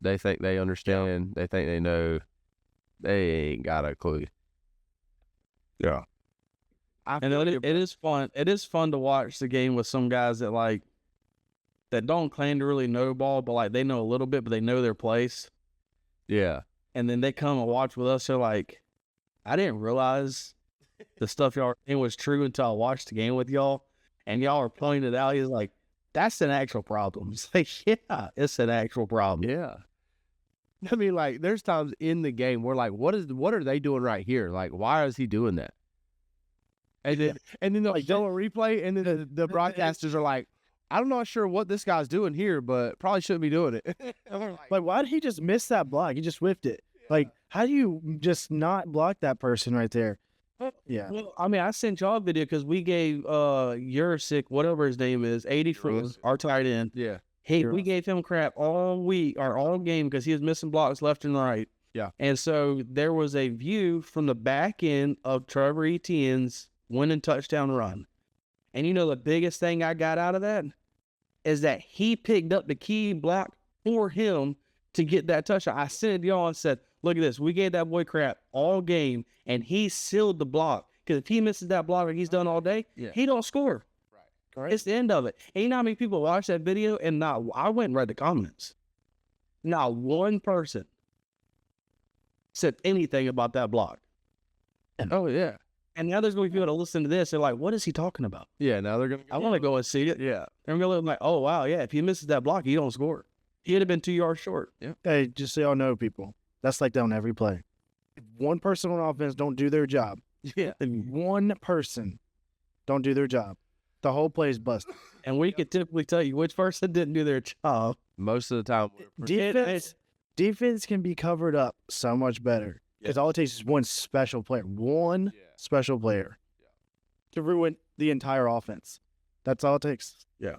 they think they understand. They think they know. They ain't got a clue. Yeah. And it is fun. It is fun to watch the game with some guys that that don't claim to really know ball, but like they know a little bit, but they know their place. Yeah. And then they come and watch with us. They're like, I didn't realize the stuff y'all were saying was true until I watched the game with y'all. And y'all are pointing it out. He's like, that's an actual problem. It's like, yeah, it's an actual problem. Yeah. I mean, like, there's times in the game where, like, what are they doing right here? Like, why is he doing that? And then they'll show a replay, and then the broadcasters are like, I'm not sure what this guy's doing here, but probably shouldn't be doing it. Like, why did he just miss that block? He just whiffed it. Yeah. Like, how do you just not block that person right there? Yeah. Well, I mean, I sent y'all a video because we gave Yursick, whatever his name is, 80 for our tight end. Yeah. Hey, we gave him crap all week or all game because he was missing blocks left and right. Yeah. And so there was a view from the back end of Trevor Etienne's winning touchdown run. And you know the biggest thing I got out of that is that he picked up the key block for him to get that touchdown. I sent it to y'all and said, look at this. We gave that boy crap all game, and he sealed the block. Because if he misses that block like he's done all day, he don't score. Right. It's the end of it. And you know how many people watch that video and I went and read the comments. Not one person said anything about that block. Oh, yeah. And now there's going to be people to listen to this. They're like, what is he talking about? Yeah, now they're going to... I want to go and see it. Yeah. They're going to look like, oh, wow, yeah, if he misses that block, he don't score. He'd have been 2 yards short. Yeah. Hey, just so y'all know, people, that's like that on every play. If one person on offense don't do their job, yeah, if one person don't do their job, the whole play is busted. And we could typically tell you which person didn't do their job. Most of the time. Defense can be covered up so much better. Because all it takes is one special player. Special player to ruin the entire offense. That's all it takes. Yeah.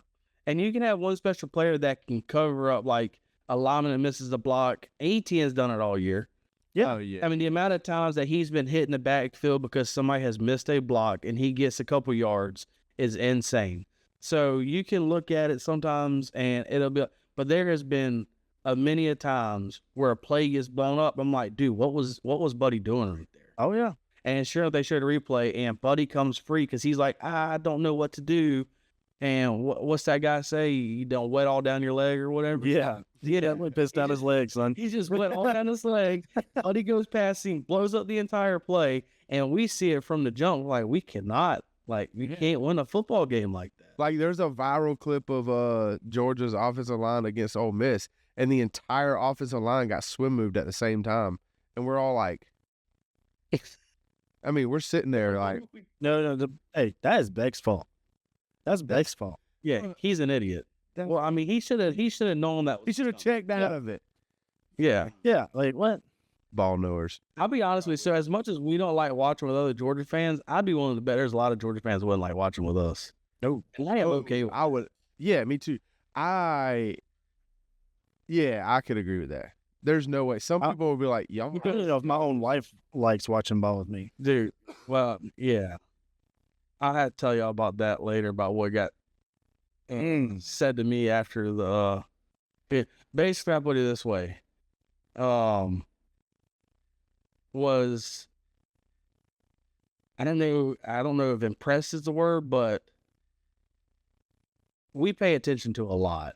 And you can have one special player that can cover up like a lineman that misses the block. Etienne's done it all year. Yeah. Oh, yeah. I mean, the amount of times that he's been hit in the backfield because somebody has missed a block and he gets a couple yards is insane. So you can look at it sometimes and it'll be, but there has been many a times where a play gets blown up. I'm like, dude, what was Buddy doing right there? Oh, yeah. And sure, they showed a replay and Buddy comes free because he's like, I don't know what to do. And what's that guy say? You don't wet all down your leg or whatever? Yeah. He definitely pissed down his leg, son. He just wet all down his leg. Buddy goes past him, blows up the entire play. And we see it from the jump. Like, we cannot, we can't win a football game like that. Like, there's a viral clip of Georgia's offensive line against Ole Miss, and the entire offensive line got swim moved at the same time. And we're all like, I mean, we're sitting there like, No, hey, that is Beck's fault. That's Beck's fault. Yeah, he's an idiot. Well, I mean, he should have known that. He should have checked out of it. Yeah. Yeah, like what? Ball knowers. I'll be honest with you. So as much as we don't like watching with other Georgia fans, I'd be willing to bet there's a lot of Georgia fans who wouldn't like watching with us. No. And I am okay with I would. Yeah, me too. I could agree with that. There's no way. Some people will be like, y'all. I don't know if my own wife likes watching ball with me. Dude, well, yeah. I had to tell y'all about that later, about what got said to me after the. Basically, I put it this way. Was I don't know if impressed is the word, but we pay attention to a lot.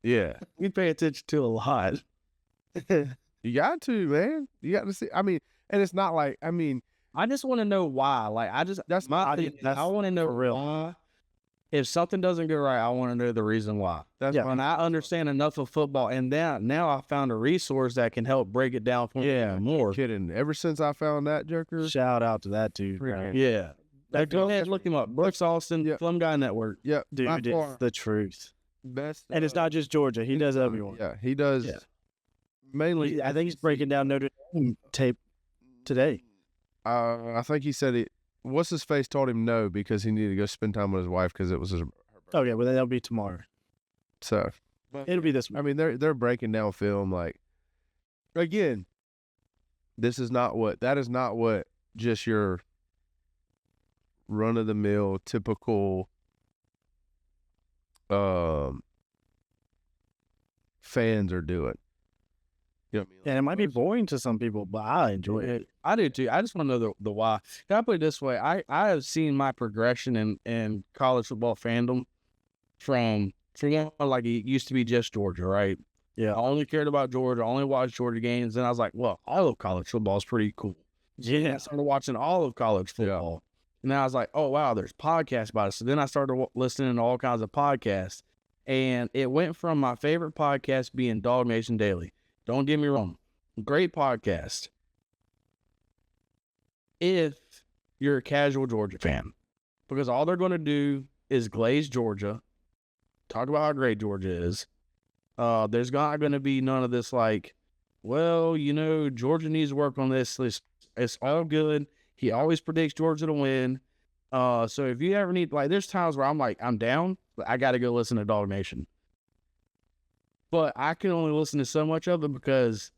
Yeah. We pay attention to a lot. You got to, man. You got to see. I mean, and it's not like, I mean, I just want to know why. Like, that's my thing. I want to know why. If something doesn't go right, I want to know the reason why. That's when I understand enough of football, and now I found a resource that can help break it down for me more. Kidding. Ever since I found that jerker, Shout out to that dude. Man. Yeah. Go ahead, look him up. Brooks Austin, Plum Guy Network. Yeah, dude, it's the truth. Best, and it's not just Georgia. He does everyone. Yeah, he does. Yeah. Mainly, I think he's breaking down Notre Dame tape today. I think he said it. What's his face told him no because he needed to go spend time with his wife because it was his. Okay, well then that'll be tomorrow. So it'll be this week. I mean, they're breaking down film like. Again, that is not what just your run of the mill typical fans are doing. You know what I mean? And it might be boring to some people, but I enjoy it. I do too. I just want to know the why. Can I put it this way? I have seen my progression in college football fandom from like it used to be just Georgia, right? Yeah. I only cared about Georgia, only watched Georgia games, and I was like, well, all of college football is pretty cool. Yeah. I started watching all of college football. Yeah. And then I was like, oh, wow, there's podcasts about it. So then I started listening to all kinds of podcasts. And it went from my favorite podcast being Dog Nation Daily. Don't get me wrong. Great podcast. If you're a casual Georgia fan. Because all they're going to do is glaze Georgia. Talk about how great Georgia is. There's not going to be none of this like, well, Georgia needs to work on this. It's all good. He always predicts Georgia to win. So if you ever need, like, there's times where I'm like, I'm down, but I got to go listen to Dog Nation. But I can only listen to so much of it because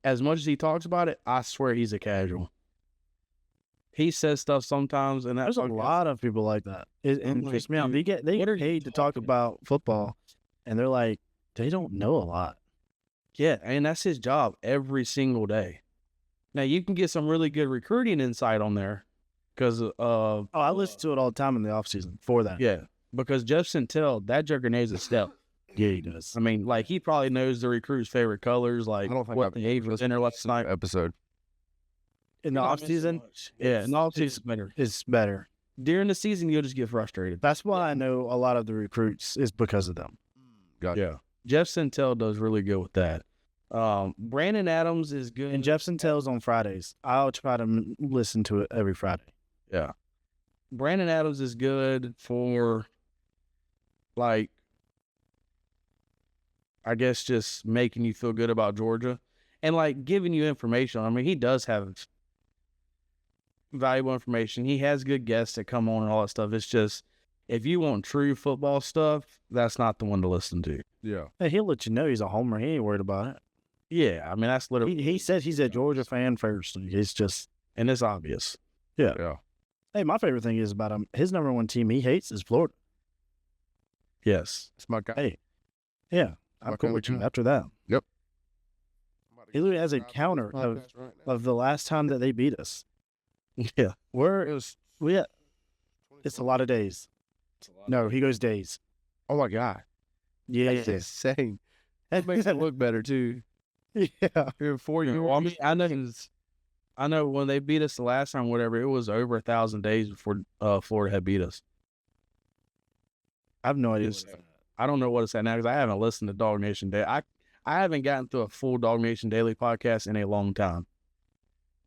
as much as he talks about it, I swear he's a casual. He says stuff sometimes, and there's a lot of people like that. It interests me out. They get paid to talk about football, and they're like, they don't know a lot. Yeah, and that's his job every single day. Now, you can get some really good recruiting insight on there because I listen to it all the time in the offseason for that. Yeah, because Jeff Centel, that jerker knows his stuff. Yeah, he does. I mean, like, he probably knows the recruit's favorite colors, like I don't think what they ate for dinner last night. Episode. In the offseason? Yeah, in the offseason it's better. During the season, you'll just get frustrated. That's why I know a lot of the recruits is because of them. Gotcha. Yeah. Jeff Centel does really good with that. Brandon Adams is good. And Jeff Centel's on Fridays. I'll try to listen to it every Friday. Yeah. Brandon Adams is good for, like, I guess just making you feel good about Georgia and, like, giving you information. I mean, he does have valuable information. He has good guests that come on and all that stuff. It's just, if you want true football stuff, that's not the one to listen to. Yeah. Hey, he'll let you know he's a homer. He ain't worried about it. Yeah, I mean, that's literally... He said he's a Georgia fan first. It's just... And it's obvious. Yeah. Yeah. Hey, my favorite thing is about him, his number one team he hates is Florida. Yes. It's my guy. Hey. Yeah. I'm cool with you after that. Yep. He literally has a counter of the last time that they beat us. Yeah. It's a lot of days. No, he goes days. Oh, my God. Yeah. That's insane. That makes it look better, too. Yeah. Here 4 years. Well, I know when they beat us the last time, whatever, it was over 1,000 days before Florida had beat us. I have no idea. I don't know what it's at now because I haven't listened to Dog Nation Daily. I haven't gotten through a full Dog Nation Daily podcast in a long time.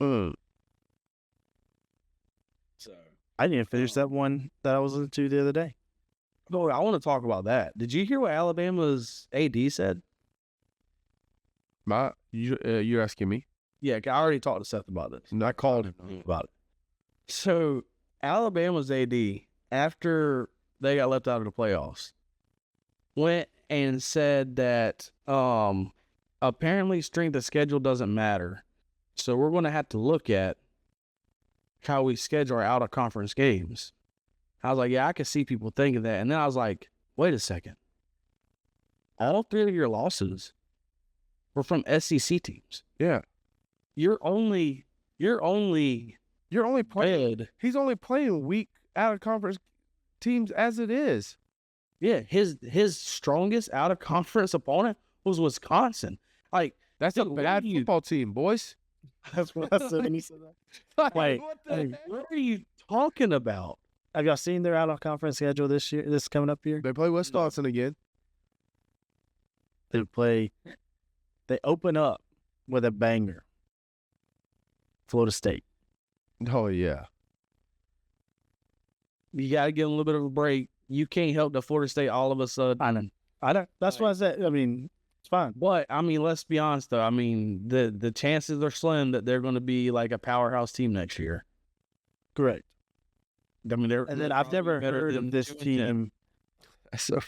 So I didn't finish that one that I was listening to the other day. Oh, I want to talk about that. Did you hear what Alabama's AD said? You're asking me? Yeah, I already talked to Seth about this. And I called him about it. So Alabama's AD, after they got left out of the playoffs, went and said that apparently strength of schedule doesn't matter. So we're going to have to look at how we schedule our out of conference games. I was like, yeah, I could see people thinking that. And then I was like, wait a second. All 3 of your losses were from SEC teams. Yeah. You're only playing. played. He's only playing weak out of conference teams as it is. Yeah, his strongest out of conference opponent was Wisconsin. Like, That's a dude, bad football team, boys. That's what I said when you said that. Wait, what the hey, heck? what are you talking about? Have y'all seen their out of conference schedule this year? This coming up year? They play Wisconsin again. They open up with a banger. Florida State. Oh yeah. You got to give them a little bit of a break. You can't help the Florida State all of a sudden. I don't. That's why I said. I mean, it's fine. But I mean, let's be honest though. I mean, the chances are slim that they're going to be like a powerhouse team next year. Correct. I mean, they're And then I've never better heard than of this 2-10. team. So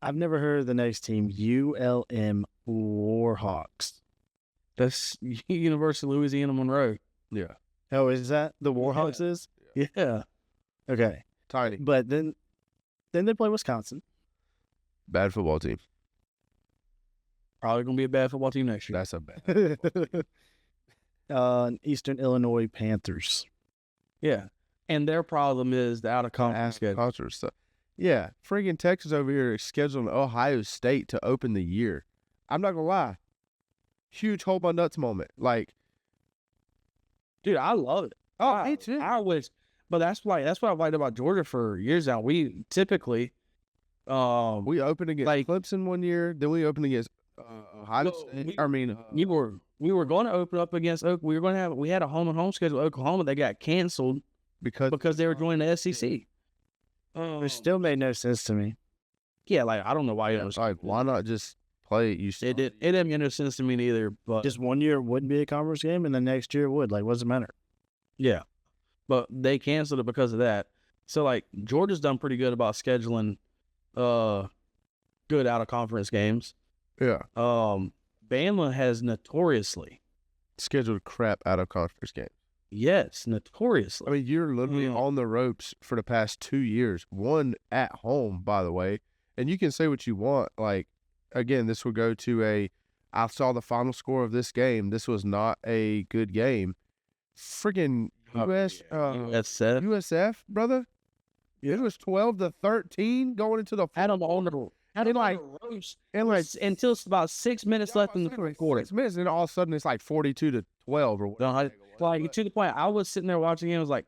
I've never heard of the next team, ULM Warhawks. That's University of Louisiana Monroe. yeah. Oh, is that the Warhawks? Is Yeah. okay, Tiny. but then they play Wisconsin. Bad football team. Probably going to be a bad football team next year. That's a bad. Eastern Illinois Panthers. Yeah. And their problem is the out of conference schedule. Concert stuff. Yeah. Friggin' Texas over here is scheduling Ohio State to open the year. I'm not gonna lie. Huge hold my nuts moment. Like, Dude, I love it. oh, me too. I wish, but that's what I've liked about Georgia for years now. We typically, We opened against like- Clemson one year. Then we opened against Ohio No, State. we- I mean, we were going to open up against Oak. We had a home and home schedule with Oklahoma that got canceled because they were joining the SEC. Which still made no sense to me. Yeah, like I don't know why you it's like, why not just play? You It didn't make no sense to me neither. But Just 1 year it wouldn't be a conference game, and the next year it would. Like, what's the matter? yeah, but they canceled it because of that. So like Georgia's done pretty good about scheduling, good out of conference games. Yeah. Bama has notoriously, Scheduled crap out of conference games. yes, notoriously. I mean, you're literally Mm. on the ropes for the past 2 years. One at home, by the way. And you can say what you want. Like, again, this will go to I saw the final score of this game. This was not a good game. Friggin' USF, brother. It was 12-13 going into the Had them on the ropes, and like until it's about 6 minutes left in the fourth quarter. 6 minutes, and all of a sudden it's like 42-12 or whatever. Like to the point, I was sitting there watching it. I was like,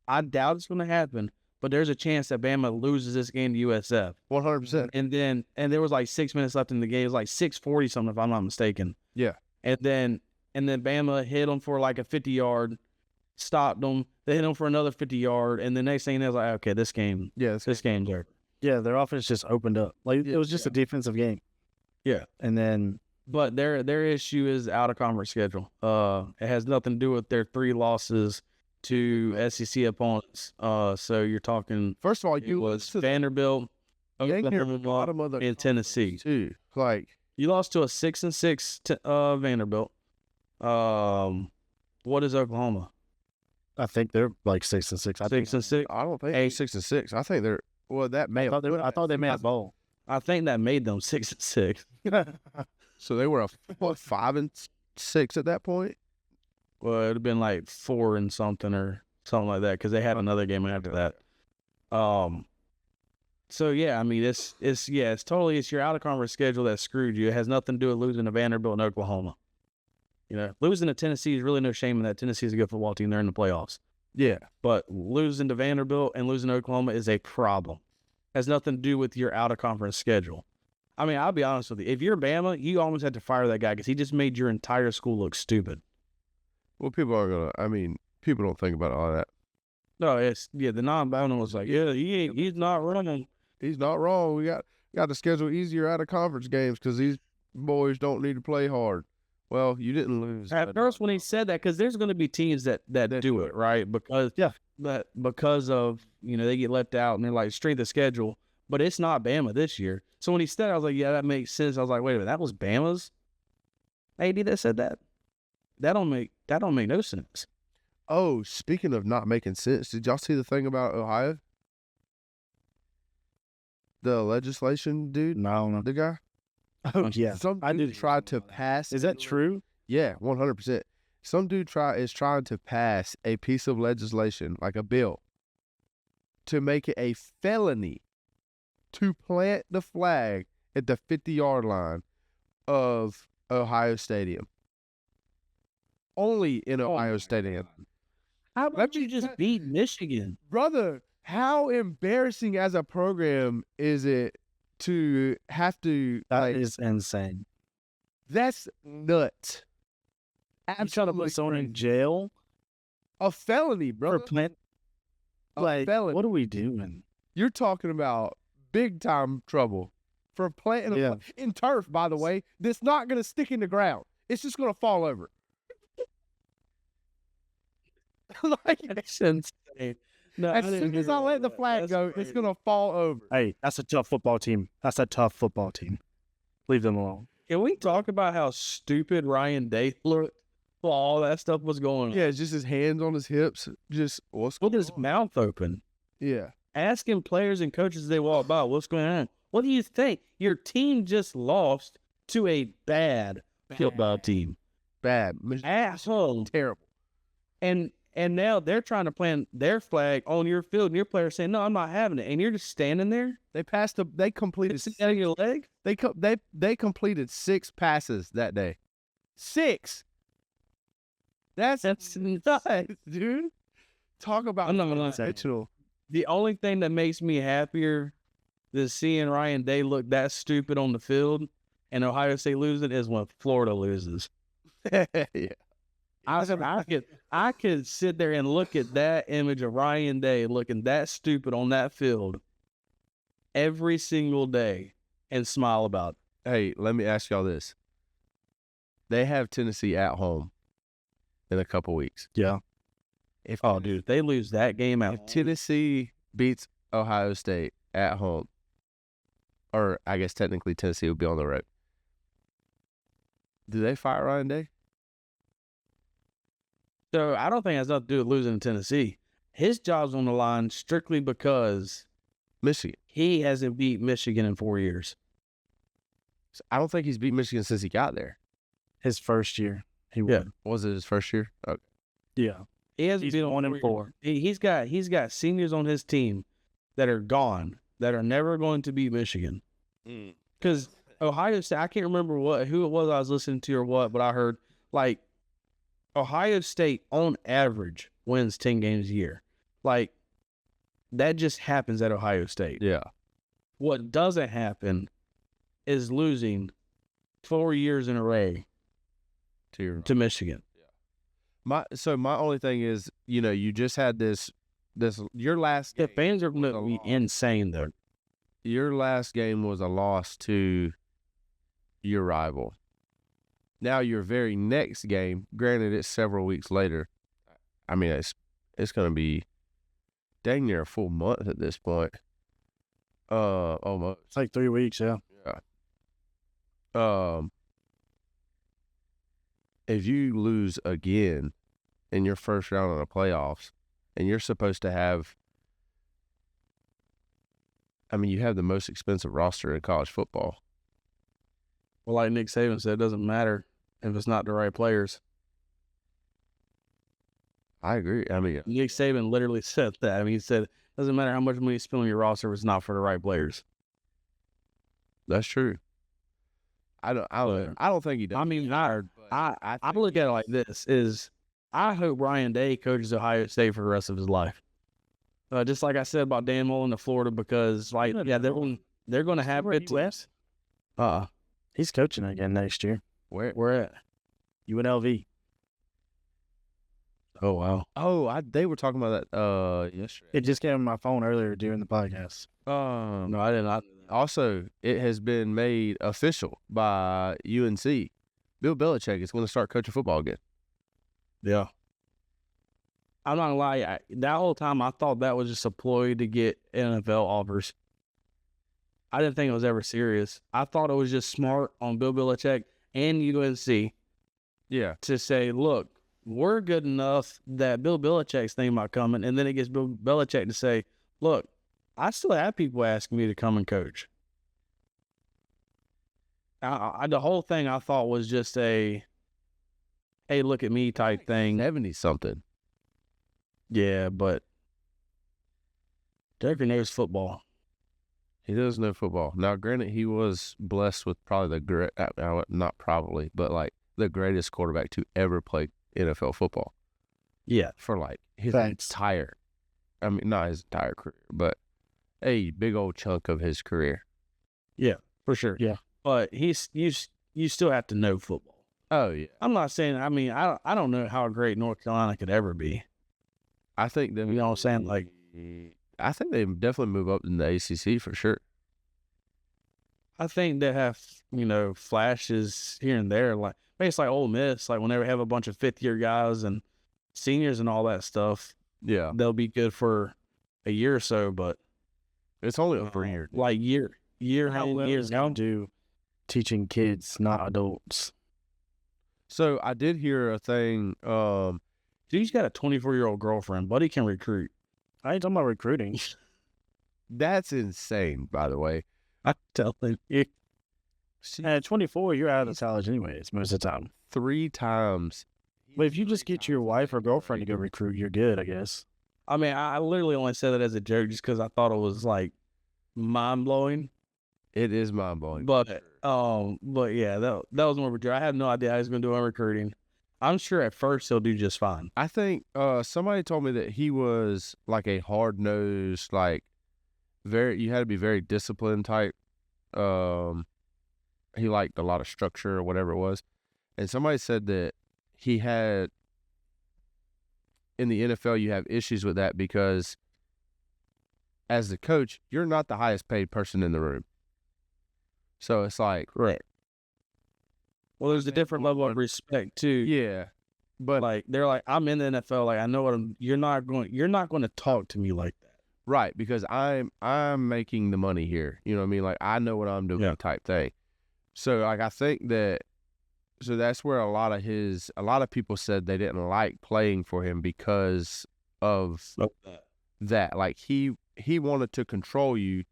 I doubt it's going to happen, but there's a chance that Bama loses this game to USF. 100%. And there was like 6 minutes left in the game. It was like 6:40 something, if I'm not mistaken. Yeah. And then Bama hit them for like a 50-yard, stopped them. They hit them for another 50-yard, and the next thing I was like, okay, this game's over. Yeah, their offense just opened up. Like, it was just a defensive game. Yeah. And then But their issue is out of conference schedule. It has nothing to do with their 3 losses to SEC opponents. So you're talking. First of all, It you was to Vanderbilt, near the Oklahoma, bottom of the and Tennessee. too. Like, You lost to a 6-6 Vanderbilt. What is Oklahoma? I think they're like 6-6. I think 6-6. I don't think Hey. 6-6. I think they're that may. I thought they made a bowl. I think that made them 6-6. So they were a 5-6 at that point. Well, it'd have been like 4 and something or something like that because they had another game after that. So yeah, I mean it's your out of conference schedule that screwed you. It has nothing to do with losing to Vanderbilt and Oklahoma. You know, losing to Tennessee is really no shame in that. Tennessee's a good football team. They're in the playoffs. Yeah. But losing to Vanderbilt and losing to Oklahoma is a problem. Has nothing to do with your out of conference schedule. I mean, I'll be honest with you. If you're Bama, you almost had to fire that guy because he just made your entire school look stupid. Well, people aren't gonna. I mean, people don't think about all that. No, the non-Bama was like, yeah, he's not running. He's not wrong. We got to schedule easier out of conference games because these boys don't need to play hard. Well, you didn't lose. At first, when he said that, because there's going to be teams that do it, right? Because of, they get left out and they're like strength of schedule, but it's not Bama this year. So when he said it, I was like, yeah, that makes sense. I was like, wait a minute, that was Bama's AD that said that? That don't make no sense. Oh, speaking of not making sense, did y'all see the thing about Ohio? The legislation dude, No. the guy. Oh yeah, Some I dude did tried to pass. Is that true? Yeah, 100%. Some dude is trying to pass a piece of legislation, like a bill, to make it a felony to plant the flag at the 50-yard line of Ohio Stadium. Only in Ohio Stadium. How about you just beat Michigan? Brother, how embarrassing as a program is it to have to That is insane. That's nuts. You trying to put someone in jail A felony, for brother. plant? A Like, felony. what are we doing? You're talking about big time trouble for planting Yeah. in turf, by the way, that's not going to stick in the ground. It's just going to fall over. Like, That's insane. No, as soon as I let the flag go, it's going to fall over. Hey, that's a tough football team. That's a tough football team. Leave them alone. Can we talk about how stupid Ryan Day looked while all that stuff was going on? Yeah, it's just his hands on his hips. Just, what's Look going at his on? mouth open. Yeah. Asking players and coaches as they walk by, what's going on? What do you think? Your team just lost to a bad football team. Bad. Asshole. Terrible. And now they're trying to plant their flag on your field, and your player's saying, "No, I'm not having it." And you're just standing there, They completed sitting out of your leg. They completed 6 passes that day. 6. That's nuts. dude. Talk about I'm not gonna lie. intentional. The only thing that makes me happier than seeing Ryan Day look that stupid on the field and Ohio State losing is when Florida loses. Yeah. I could sit there and look at that image of Ryan Day looking that stupid on that field every single day and smile about it. Hey, let me ask y'all this. They have Tennessee at home in a couple weeks. Yeah. If Dude, if they lose that game out. if Tennessee beats Ohio State at home, or I guess technically Tennessee would be on the road, do they fire Ryan Day? So I don't think it has nothing to do with losing to Tennessee. His job's on the line strictly because Michigan. he hasn't beat Michigan in 4 years. I don't think he's beat Michigan since he got there. His first year, he Yeah. won. Was it his first year? Okay. Yeah. He hasn't He's been 1 on and 4 4. years. He's got seniors on his team that are gone, that are never going to beat Michigan. Because Ohio State, I can't remember who it was I was listening to or what, but I heard like Ohio State on average wins 10 games a year. Like that just happens at Ohio State. Yeah. What doesn't happen is losing 4 years in a row to Michigan. My only thing is, you just had this your last Yeah, game fans are was going a to be loss. insane though. Your last game was a loss to your rival. Now your very next game, granted it's several weeks later. I mean, it's going to be dang near a full month at this point. Almost. It's like 3 weeks, yeah. If you lose again in your first round of the playoffs, and you're supposed to have, you have the most expensive roster in college football. Well, like Nick Saban said, it doesn't matter if it's not the right players. I agree. Nick Saban literally said that. He said, it doesn't matter how much money you spend on your roster if it's not for the right players. That's true. I don't think he does. I look at it like this: is I hope Ryan Day coaches Ohio State for the rest of his life. Just like I said about Dan Mullen to Florida, because they're going to have it. West. He's coaching again next year. Where at? UNLV. Oh wow. Oh, they were talking about that yesterday. It just came on my phone earlier during the podcast. No, I did not. Also, it has been made official by UNC. Bill Belichick is going to start coaching football again. Yeah. I'm not gonna lie. That whole time I thought that was just a ploy to get NFL offers. I didn't think it was ever serious. I thought it was just smart on Bill Belichick and UNC Yeah. to say, look, we're good enough that Bill Belichick's thinking about coming, and then it gets Bill Belichick to say, look, I still have people asking me to come and coach. The whole thing I thought was just a, hey, look at me type thing. 70-something. Yeah, but Derek knows football. He does know football. Now, granted, he was blessed with probably not probably, but like the greatest quarterback to ever play NFL football. Yeah. For like his Thanks. entire, I mean, not his entire career, but a big old chunk of his career. Yeah, for sure. Yeah. But you still have to know football. Oh, yeah. I'm not saying, I mean, I don't know how great North Carolina could ever be. I think that, You know what I'm saying? Like, I think they definitely move up in the ACC for sure. I think they have, flashes here and there. Like, maybe it's like Ole Miss, like whenever they have a bunch of fifth-year guys and seniors and all that stuff, Yeah. they'll be good for a year or so, but It's only over a year. like year How well years is going to do teaching kids, not adults? So I did hear a thing. Dude's got a 24-year-old girlfriend. Buddy can recruit. I ain't talking about recruiting. That's insane, by the way. I'm telling you. At 24, you're out of college anyways, most of the time. 3 times. But if you just get your wife or girlfriend to go recruit, you're good, I guess. I mean, I literally only said that as a joke just because I thought it was like mind-blowing. It is mind blowing. But yeah, that was more of a joke. I had no idea how he's going to do on recruiting. I'm sure at first he'll do just fine. I think somebody told me that he was like a hard nosed, like you had to be very disciplined type. He liked a lot of structure or whatever it was. And somebody said that he had in the NFL you have issues with that because as the coach, you're not the highest paid person in the room. So it's like, Right. Well, there's a different level of respect too. yeah, but Like they're like, I'm in the NFL. Like I know what you're not going to talk to me like that. right, because I'm making the money here. You know what I mean? Like I know what I'm doing, Yeah. type thing. So like I think that's where a lot of people said they didn't like playing for him because of that. Like he wanted to control you,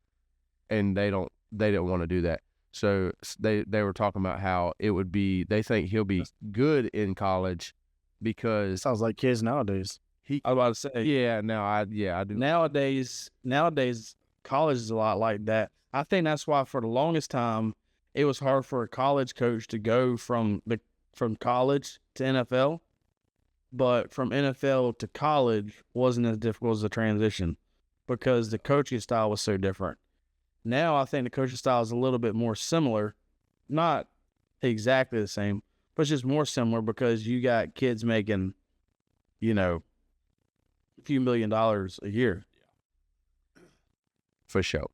and they didn't want to do that. So they were talking about how they think he'll be good in college because Sounds like kids nowadays. I was about to say, yeah, I do. nowadays, college is a lot like that. I think that's why for the longest time, it was hard for a college coach to go from college to NFL, but from NFL to college wasn't as difficult as a transition because the coaching style was so different. Now I think the coaching style is a little bit more similar, not exactly the same, but it's just more similar because you got kids making, a few $1 million a year. For sure.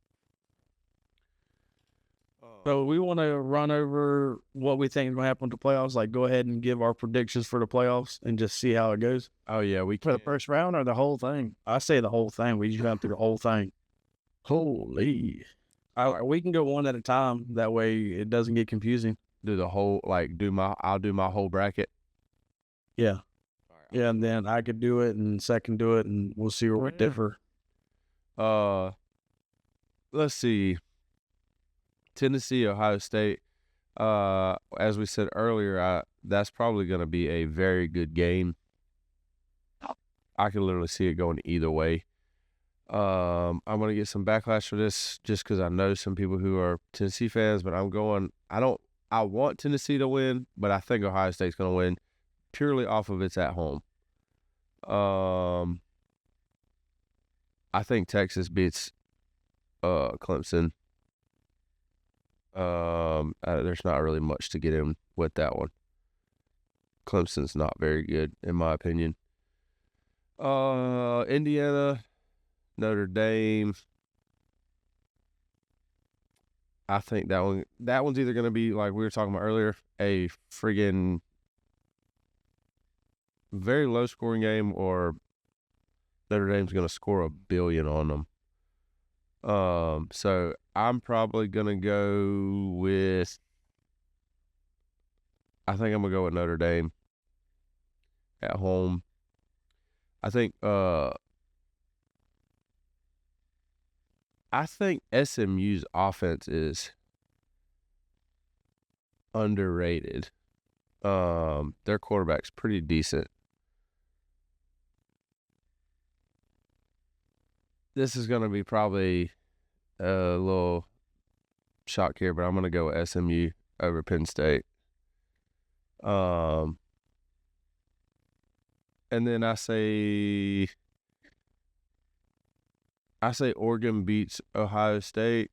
So we want to run over what we think is going to happen with the playoffs. Like, go ahead and give our predictions for the playoffs and just see how it goes. Oh yeah, we For the can. first round or the whole thing? I say the whole thing. We just went through the whole thing. Holy. We can go one at a time. That way it doesn't get confusing. Do the whole I'll do my whole bracket. Yeah. Yeah, and then I could do it and Seth can do it and we'll see where we differ. Let's see. Tennessee, Ohio State. As we said earlier, that's probably going to be a very good game. I can literally see it going either way. I'm going to get some backlash for this just because I know some people who are Tennessee fans, but I want Tennessee to win, but I think Ohio State's going to win purely off of it's at home. I think Texas beats Clemson. There's not really much to get in with that one. Clemson's not very good, in my opinion. Indiana, Notre Dame. I think that one's either going to be, like we were talking about earlier, a friggin' very low scoring game, or Notre Dame's going to score 1 billion on them. So I'm probably going to go with, I think I'm going to go with Notre Dame. at home. I think SMU's offense is underrated. Their quarterback's pretty decent. This is going to be probably a little shock here, but I'm going to go with SMU over Penn State. And then I say Oregon beats Ohio State.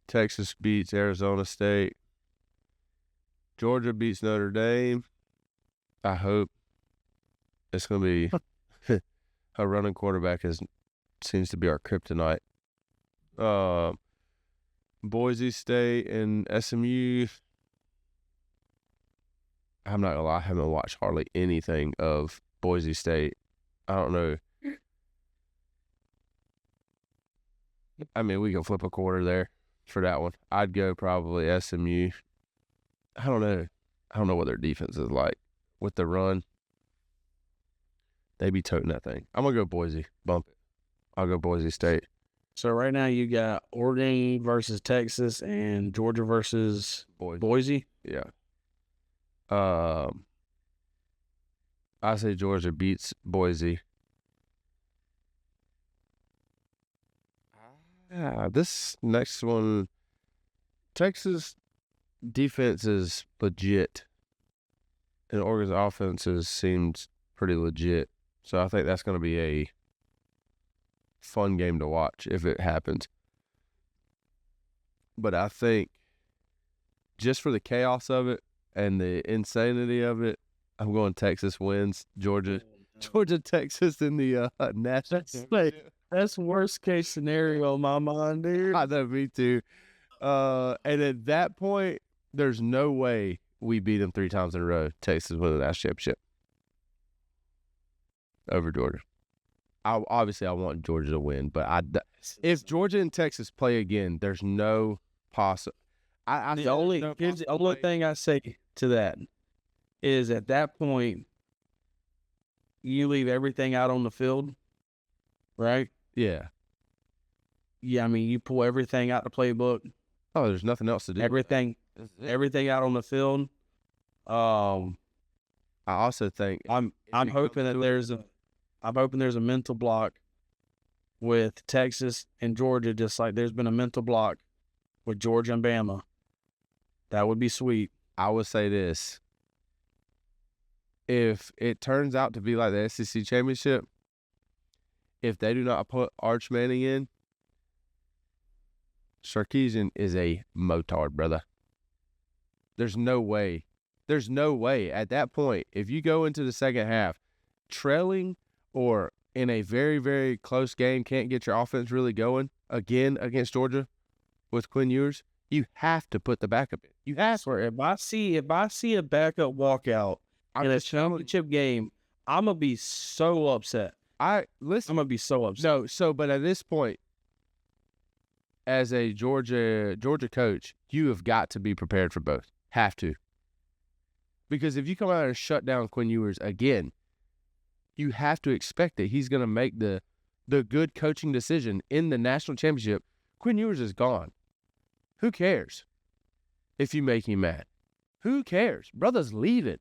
Texas beats Arizona State. Georgia beats Notre Dame. I hope. It's going to be a running quarterback seems to be our kryptonite. Boise State and SMU. I'm not going to lie, I haven't watched hardly anything of Boise State. I don't know. I mean, we can flip a quarter there for that one. I'd go probably SMU. I don't know. I don't know what their defense is like with the run. They be toting that thing. I'm going to go Boise. Bump it. I'll go Boise State. So right now you got Oregon versus Texas and Georgia versus Boise. Yeah. I say Georgia beats Boise. This next one, Texas defense is legit, and Oregon's offense seems pretty legit. So I think that's going to be a fun game to watch if it happens. But I think just for the chaos of it and the insanity of it, I'm going Texas wins. Georgia, Texas in the national. That's worst case scenario in my mind, dude. I know, me too. And at that point, there's no way we beat them 3 times in a row. Texas win the national championship over Georgia. I want Georgia to win, but if Georgia and Texas play again, there's no possible. The only thing I say to that is at that point, you leave everything out on the field, right? Yeah. Yeah, I mean, you pull everything out the playbook. Oh, there's nothing else to do. Everything out on the field. I also think I'm hoping there's a mental block with Texas and Georgia, just like there's been a mental block with Georgia and Bama. That would be sweet. I would say this. If it turns out to be like the SEC championship, if they do not put Arch Manning in, Sarkisian is a motard, brother. There's no way. There's no way. At that point, if you go into the second half trailing or in a very, very close game, can't get your offense really going again against Georgia with Quinn Ewers, you have to put the backup in. You have to. If I see a backup walkout in a championship game, I'm gonna be so upset. I'm gonna be so upset. But at this point, as a Georgia coach, you have got to be prepared for both. Have to. Because if you come out and shut down Quinn Ewers again, you have to expect that he's going to make the good coaching decision in the national championship. Quinn Ewers is gone. Who cares if you make him mad? Who cares? Brother's leaving.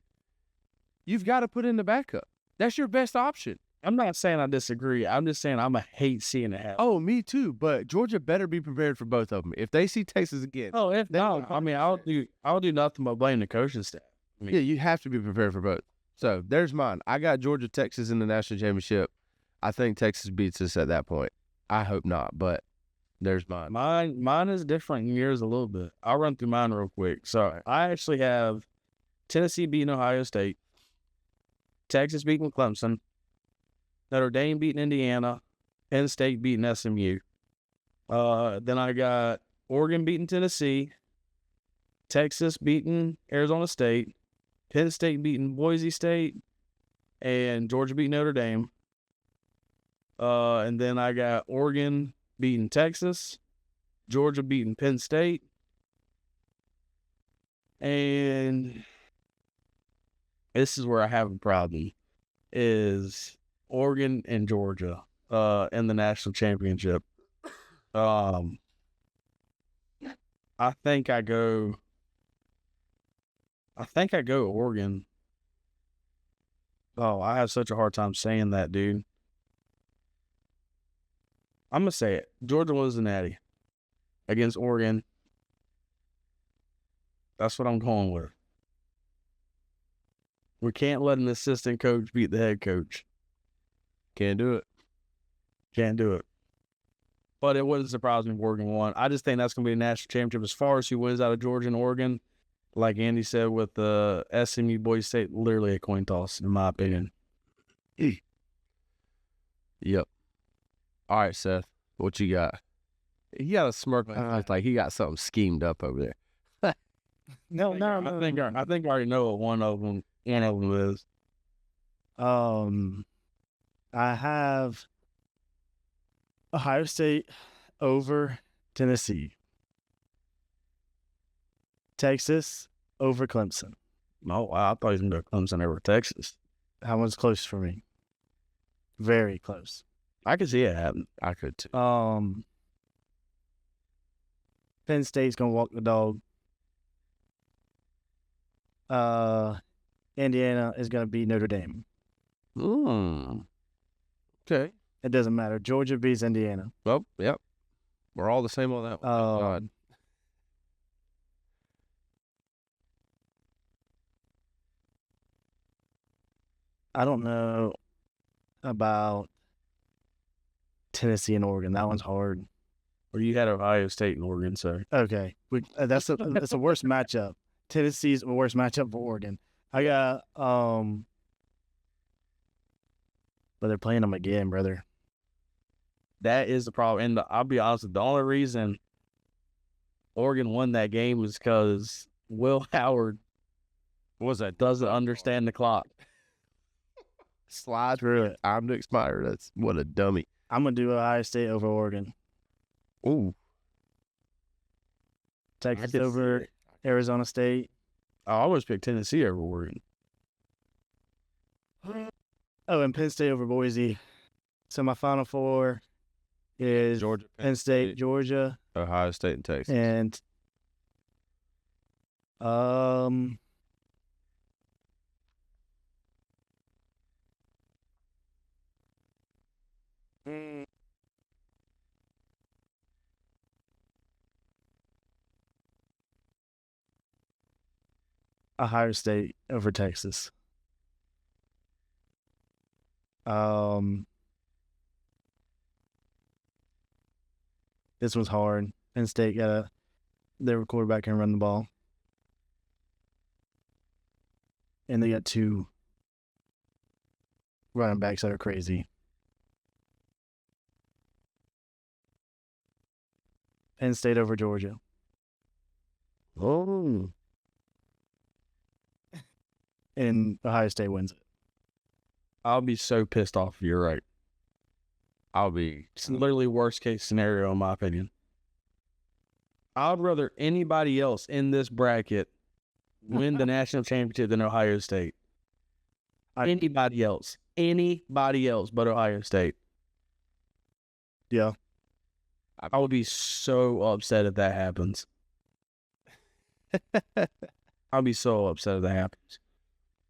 You've got to put in the backup. That's your best option. I'm not saying I disagree. I'm just saying I'm going to hate seeing it happen. Oh, me too. But Georgia better be prepared for both of them. If they see Texas again. Oh, if not, I mean, I'll do nothing but blame the coaching staff. I mean, yeah, you have to be prepared for both. So there's mine. I got Georgia, Texas in the national championship. I think Texas beats us at that point. I hope not, but there's mine. Mine is different in yours a little bit. I'll run through mine real quick. So I actually have Tennessee beating Ohio State, Texas beating Clemson, Notre Dame beating Indiana, Penn State beating SMU. Then I got Oregon beating Tennessee, Texas beating Arizona State, Penn State beating Boise State, and Georgia beating Notre Dame. And then I got Oregon beating Texas, Georgia beating Penn State, and this is where I have a problem, is Oregon and Georgia in the national championship. I think I go Oregon. Oh, I have such a hard time saying that, dude. I'm going to say it. Georgia wins the Natty against Oregon. That's what I'm going with. We can't let an assistant coach beat the head coach. Can't do it. Can't do it. But it wouldn't surprise me if Oregon won. I just think that's going to be a national championship. As far as who wins out of Georgia and Oregon, like Andy said with the SMU Boise State, literally a coin toss, in my opinion. Yep. All right, Seth, what you got? He got a smirk like he got something schemed up over there. No. I think I already know what one of them is. I have Ohio State over Tennessee. Texas over Clemson. Oh, wow. I thought he was going to go Clemson over Texas. That one's close for me. Very close. I could see it happen. I could too. Penn State's gonna walk the dog. Indiana is gonna beat Notre Dame. Okay. It doesn't matter. Georgia beats Indiana. Well, yep. We're all the same on that one. Thank God. I don't know about Tennessee and Oregon. That one's hard. Or you had Ohio State and Oregon, so. Okay, that's a worse matchup. Tennessee's a worse matchup for Oregon. I got but they're playing them again, brother. That is the problem. And I'll be honest, the only reason Oregon won that game was because Will Howard doesn't understand the clock. Slide through it. Time to expire. That's what a dummy. I'm gonna do Ohio State over Oregon. Ooh. Texas over Arizona State. I always pick Tennessee over Oregon. Oh, and Penn State over Boise. So my final four is Georgia, Penn State, Georgia, Ohio State, and Texas. and Ohio State over Texas. This was hard. Penn State their quarterback can run the ball. And they got two running backs that are crazy. Penn State over Georgia. Oh. And Ohio State wins it. I'll be so pissed off if you're right. It's literally worst case scenario in my opinion. I'd rather anybody else in this bracket win the national championship than Ohio State. Anybody else but Ohio State. Yeah. I would be so upset if that happens. I'll be so upset if that happens.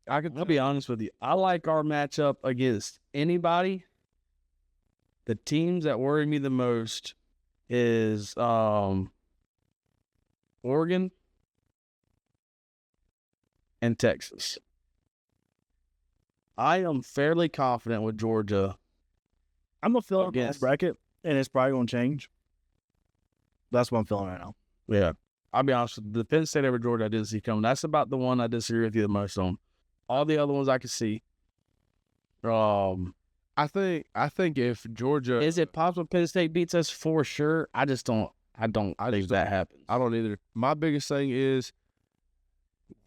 I'll be honest with you. I like our matchup against anybody. The teams that worry me the most is Oregon and Texas. I am fairly confident with Georgia. I'm going to fill out this bracket, and it's probably going to change. That's what I'm feeling right now. Yeah. I'll be honest with you. The Penn State over Georgia I didn't see coming. That's about the one I disagree with you the most on. All the other ones I could see. I think if Georgia, is it possible Penn State beats us for sure? I don't think that happens. I don't either. My biggest thing is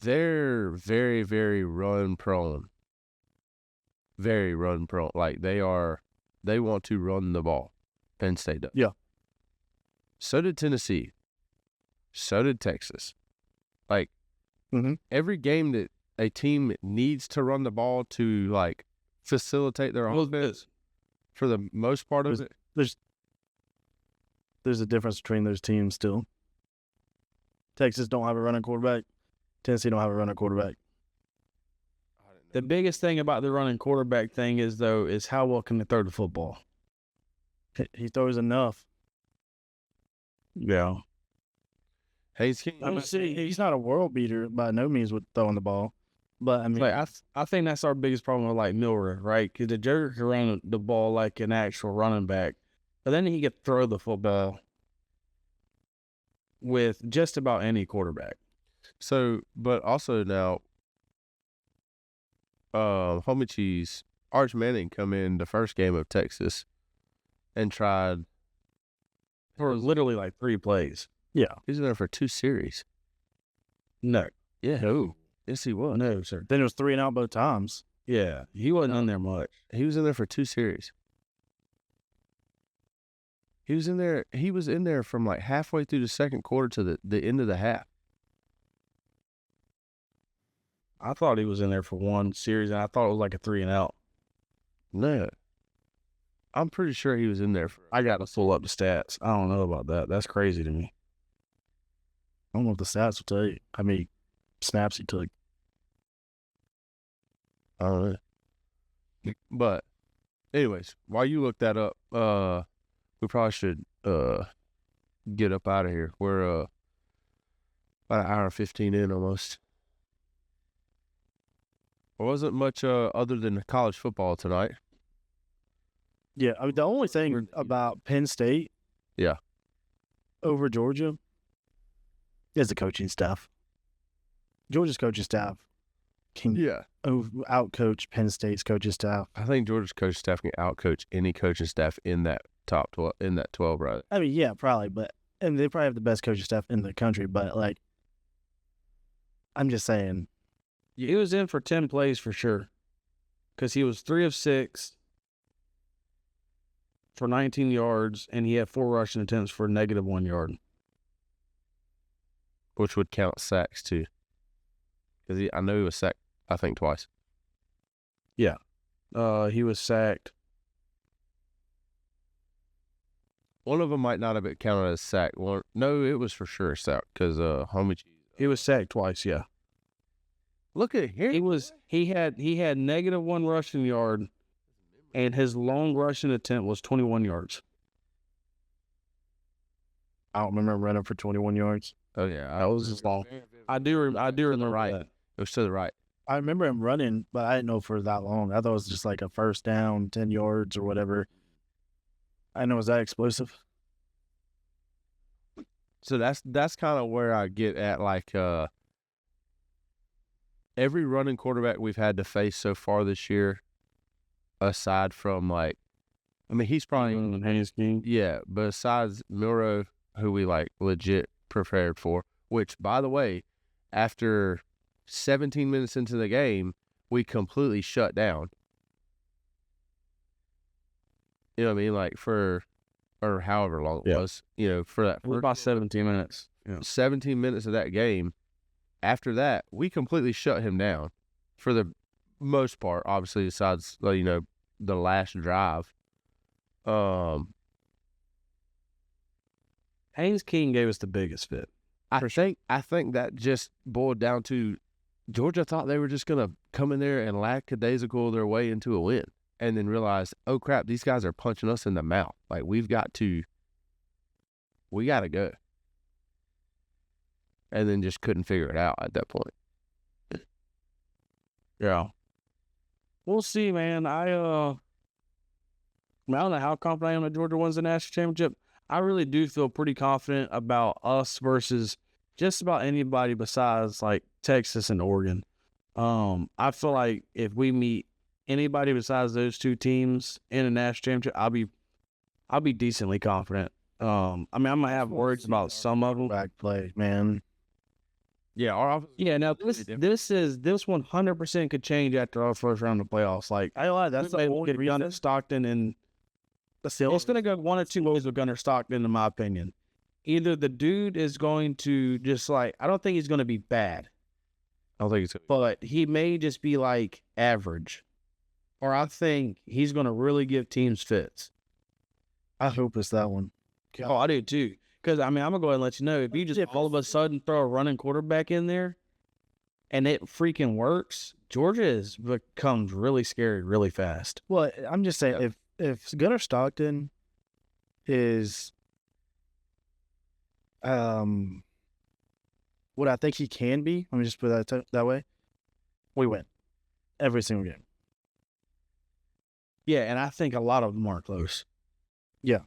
they're very, very run prone. Very run prone. Like they want to run the ball. Penn State does. Yeah. So did Tennessee. So did Texas. Like every game that a team needs to run the ball to like facilitate their offense for the most part of it. There's a difference between those teams still. Texas don't have a running quarterback. Tennessee don't have a running quarterback. The biggest thing about the running quarterback thing is how well can they throw the football? He throws enough. Yeah. Haynes King, He's not a world beater by no means with throwing the ball. But, I mean, like I think that's our biggest problem with, like, Milroe, right? Because the Joker can run the ball like an actual running back. But then he could throw the football with just about any quarterback. So, but also now, Homie Cheese, Arch Manning come in the first game of Texas and tried for literally like 3 plays. Yeah. He's in there for 2 series. No. Yeah. No. Yes, he was. No, sir. Then it was 3 and out both times. Yeah. He wasn't on there much. He was in there for 2 series. He was in there from like halfway through the second quarter to the end of the half. I thought he was in there for 1 series, and I thought it was like a 3 and out. No. I'm pretty sure he was in there for. I got to pull up the stats. I don't know about that. That's crazy to me. I don't know if the stats will tell you how many snaps he took. I don't know. But, anyways, while you look that up, we probably should get up out of here. We're about an hour and 15 in almost. There wasn't much other than college football tonight. Yeah, I mean, the only thing about Penn State over Georgia is the coaching staff. Georgia's coaching staff can out-coach Penn State's coaching staff. I think Georgia's coaching staff can out-coach any coaching staff in that top 12, in that 12, right? I mean, yeah, probably, and they probably have the best coaching staff in the country, but, like, I'm just saying. He was in for 10 plays for sure, because he was 3 of 6 for 19 yards, and he had 4 rushing attempts for -1 yard. Which would count sacks, too. Because I know he was sacked, I think, twice. Yeah. He was sacked. One of them might not have been counted as sack. No, it was for sure a sack, because Homie Cheese. He was sacked twice, yeah. Look at here. He had -1 rushing yard, and his long rushing attempt was 21 yards. I don't remember running for 21 yards. Oh yeah, that was his long. I do remember right. that. It was to the right. I remember him running, but I didn't know for that long. I thought it was just like a first down, 10 yards or whatever. I know it was that explosive. So that's kind of where I get at, like every running quarterback we've had to face so far this year, aside from like, I mean, he's probably Haynes King. Yeah, but besides Milroe, who we like legit prepared for, which by the way, after 17 minutes into the game, we completely shut down. You know what I mean? Like or however long it was, for that. It was about 17 minutes. Yeah. 17 minutes of that game. After that, we completely shut him down for the most part, obviously, besides, the last drive. Haynes King gave us the biggest fit. I think that just boiled down to Georgia thought they were just going to come in there and lackadaisical their way into a win, and then realized, oh crap, these guys are punching us in the mouth. Like, we got to go. And then just couldn't figure it out at that point. Yeah. We'll see, man. I don't know how confident I am that Georgia wins the national championship. I really do feel pretty confident about us versus just about anybody besides like Texas and Oregon. I feel like if we meet anybody besides those 2 teams in a national championship, I'll be decently confident. I mean, I might have words about some of them. Back play, man. Yeah, our offense. Yeah, now this 100% could change after our first round of playoffs. Like, I lie, that's the only reason. Gunnar Stockton, and it's going to go 1 or 2 ways with Gunnar Stockton, in my opinion. Either the dude is going to just like, I don't think he's going to be bad. I don't think it's. but he may just be like average. Or I think he's going to really give teams fits. I hope it's that one. Oh, I do too. Because, I mean, I'm going to go ahead and let you know, if you just all of a sudden throw a running quarterback in there and it freaking works, Georgia becomes really scary really fast. Well, I'm just saying, if Gunnar Stockton is what I think he can be, let me just put that way, we win every single game. Yeah, and I think a lot of them are close. Yeah.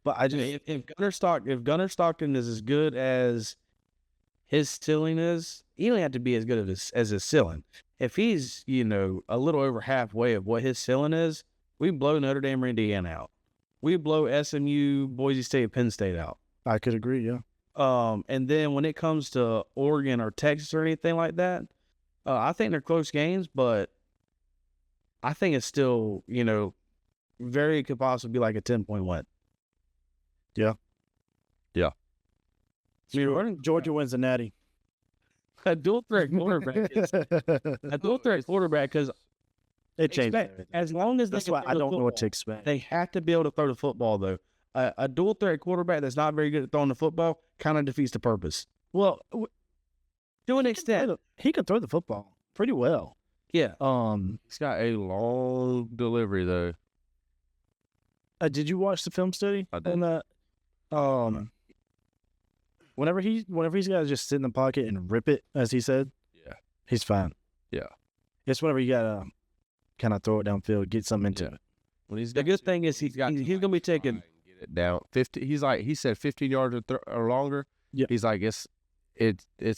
But I just if Gunnar Stockton is as good as his ceiling is, he don't have to be as good as his ceiling. If he's, a little over halfway of what his ceiling is, we blow Notre Dame or Indiana out. We blow SMU, Boise State, Penn State out. I could agree, yeah. And then when it comes to Oregon or Texas or anything like that, I think they're close games, but I think it's still, could possibly be like a 10-point win. Yeah. Yeah. Georgia wins the Natty. A dual threat quarterback. Because it changed everything. As long as that's why I don't know what to expect. They have to be able to throw the football, though. A dual threat quarterback that's not very good at throwing the football kind of defeats the purpose. Well, to an extent, he can throw the football pretty well. Yeah. He's got a long delivery though. Did you watch the film study I did. on that? Whenever he's got to just sit in the pocket and rip it, as he said, Yeah. he's fine. Yeah. It's whenever you gotta kind of throw it downfield, get something into it. When The good thing is he's going to be taking. Get it down 50. He said 15 yards or longer. Yeah. He's like it's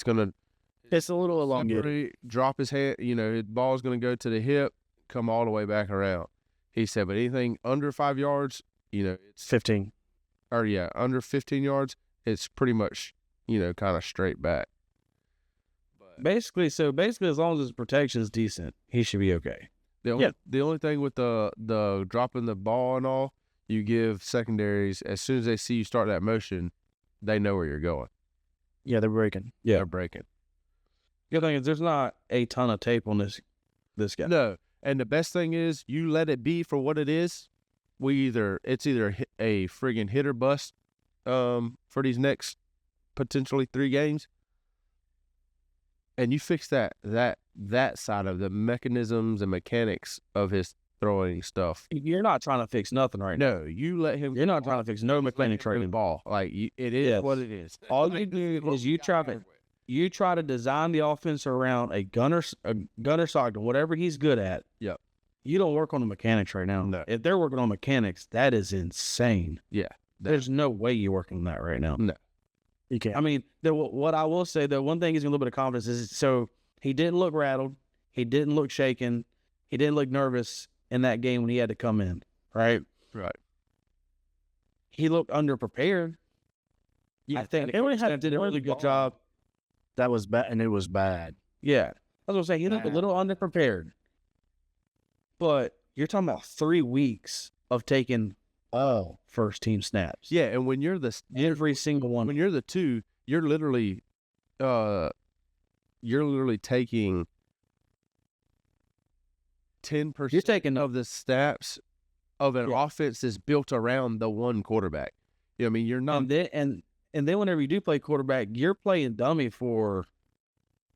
gonna. It's a little elongated. Drop his head. His ball's gonna go to the hip, come all the way back around. He said, but anything under 5 yards, it's 15. Or yeah, under 15 yards, it's pretty much kind of straight back. But Basically, as long as his protection is decent, he should be okay. the only thing with the dropping the ball and all, you give secondaries as soon as they see you start that motion, they know where you're going. Yeah, they're breaking. Yeah. They're breaking. The other thing is there's not a ton of tape on this guy. No, and the best thing is you let it be for what it is. It's either a friggin' hit or bust for these next potentially 3 games, and you fix that side of the mechanisms and mechanics of his throwing stuff. You're not trying to fix nothing right now. No, you let him. You're not trying to fix no mechanic training training. ball. Like it is what it is. All you do is you try to design the offense around a Gunnar Stockton, whatever he's good at. Yep. You don't work on the mechanics right now. No. If they're working on mechanics, that is insane. Yeah. There's no way you're working on that right now. No. You can't. I mean, what I will say, the one thing gives me a little bit of confidence is, so he didn't look rattled. He didn't look shaken. He didn't look nervous in that game when he had to come in, right? Right. He looked underprepared. I think Everyone did a really good job. That was bad, and it was bad. Yeah. I was going to say, he looked a little underprepared. But you're talking about 3 weeks of taking all first-team snaps. Yeah, and when you're Every single one. when you're the 2, you're literally taking 10% You're taking of the snaps of an offense that's built around the one quarterback. You know what I mean? You're not. And then whenever you do play quarterback, you're playing dummy for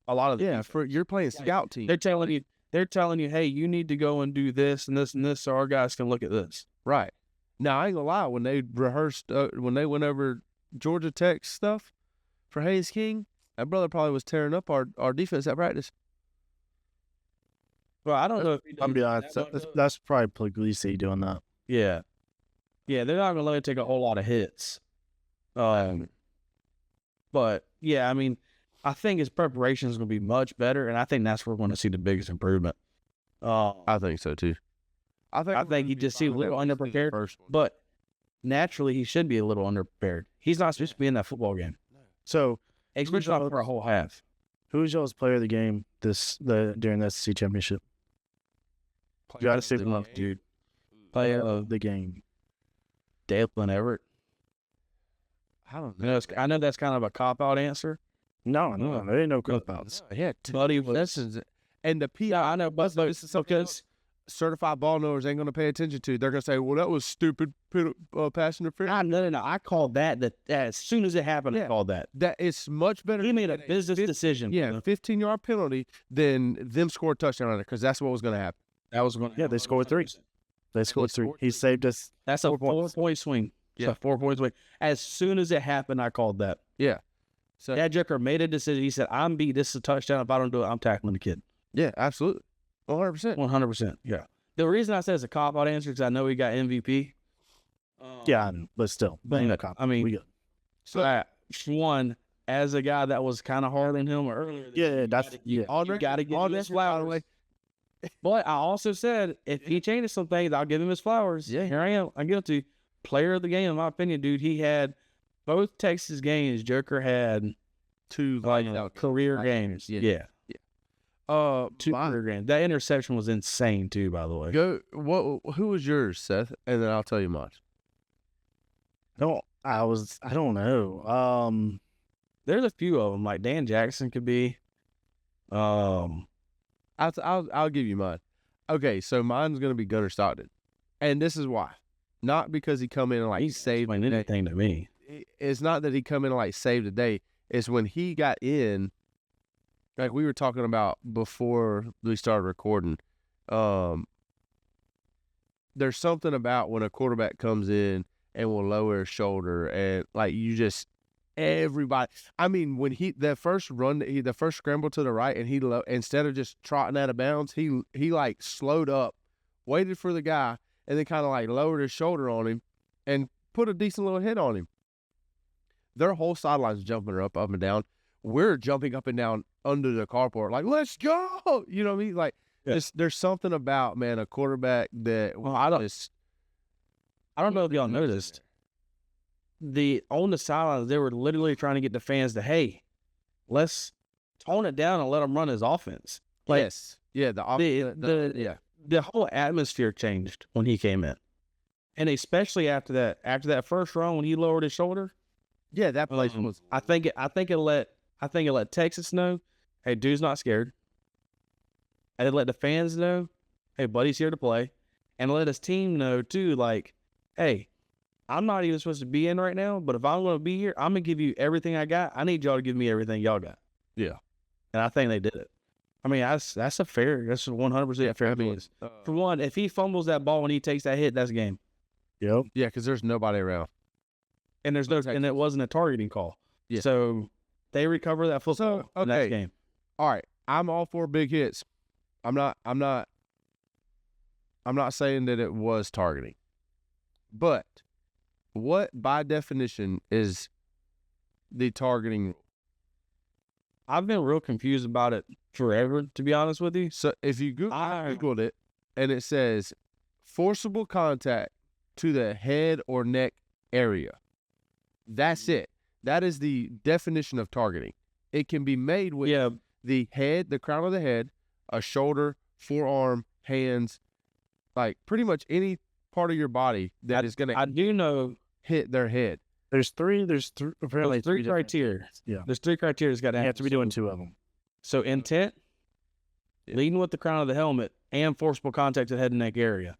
a lot of the you're playing scout team. They're telling you, hey, you need to go and do this and this and this, so our guys can look at this. Right. Now, I ain't gonna lie, when they rehearsed, when they went over Georgia Tech stuff for Hayes King, that brother probably was tearing up our defense at practice. Well, I don't know if I'm be honest. That's probably Puglisi doing that. Yeah. Yeah, they're not going to let it take a whole lot of hits. But, yeah, I mean, I think his preparation is going to be much better, and I think that's where we're going to see the biggest improvement. I think so, too. I think he just seemed a little underprepared, but naturally he should be a little underprepared. He's not supposed to be in that football game. So, especially not for a whole half. Who's y'all's player of the game during the SEC championship? You got to say love, dude. Player of the game. Dalen Everett. I don't know. I know that's kind of a cop-out answer, No, there ain't no cop-outs. Yeah, Buddy was. possessions. And the PI, Yeah, I know, but this is something because certified ball knowers ain't going to pay attention to. They're going to say, well, that was stupid pass interference. no. I called that as soon as it happened. Yeah. I called that. That it's much better. He made a than business decision. Yeah, 15-yard penalty than them score a touchdown on it because that's what was going to happen. That was going. Yeah, they scored 3. They scored 3. He saved us. That's a 4 points. 4-point swing. Yeah. It's a 4-point swing. As soon as it happened, I called that. Yeah. So That Joker made a decision. He said, "I'm beat. This is a touchdown. If I don't do it, I'm tackling the kid." yeah, absolutely, 100%. 100%. Yeah. The reason I said it's a cop-out answer is I know he got MVP. Yeah, I know, but still. Ain't no cop. I mean, we good. So, one, as a guy that was kind of hard on him earlier, Yeah, that's you got to give him his flowers. But I also said if he changes some things, I'll give him his flowers. Yeah. Here I am. I'm guilty. Player of the game, in my opinion, dude. He had both Texas games. Joker had 2 career games. Yeah. Two career games. That interception was insane too, by the way. Who was yours, Seth? And then I'll tell you mine. I don't know. There's a few of them. Like Dan Jackson could be. I'll give you mine. Okay, so mine's gonna be Gunnar Stockton, and this is why. Not because he come in and like saved anything to me. It's not that he come in and like saved the day. It's when he got in, like we were talking about before we started recording. There's something about when a quarterback comes in and will lower his shoulder and like everybody. I mean, when the first scramble to the right and instead of just trotting out of bounds, he like slowed up, waited for the guy, and then kind of like lowered his shoulder on him and put a decent little hit on him. Their whole sideline's jumping up and down. We're jumping up and down under the carport, like, let's go. You know what I mean? Like, there's something about, man, a quarterback that. Well, I don't know if y'all noticed. On the sidelines, they were literally trying to get the fans to, hey, let's tone it down and let him run his offense. Like, yes. Yeah. The whole atmosphere changed when he came in, and especially after that first run when he lowered his shoulder. Yeah, that place was. I think it let Texas know, hey, dude's not scared. And it let the fans know, hey, buddy's here to play, and let his team know too, like, hey, I'm not even supposed to be in right now, but if I'm going to be here, I'm going to give you everything I got. I need y'all to give me everything y'all got. Yeah. And I think they did it. I mean, that's 100% fair. I mean, for one, if he fumbles that ball when he takes that hit, that's a game. Yep. Yeah, because there's nobody around. And and it wasn't a targeting call. Yeah. So they recover that football in that game. All right. I'm all for big hits. I'm not saying that it was targeting. But what by definition is the targeting rule? I've been real confused about it forever, to be honest with you. So if you Googled it and it says forcible contact to the head or neck area, that's it. That is the definition of targeting. It can be made with the head, the crown of the head, a shoulder, forearm, hands, like pretty much any part of your body that is going to. I do know hit their head. There's three apparently three criteria. Yeah. There's 3 criteria that's got to happen. You have to be doing 2 of them. So intent, leading with the crown of the helmet, and forcible contact to the head and neck area.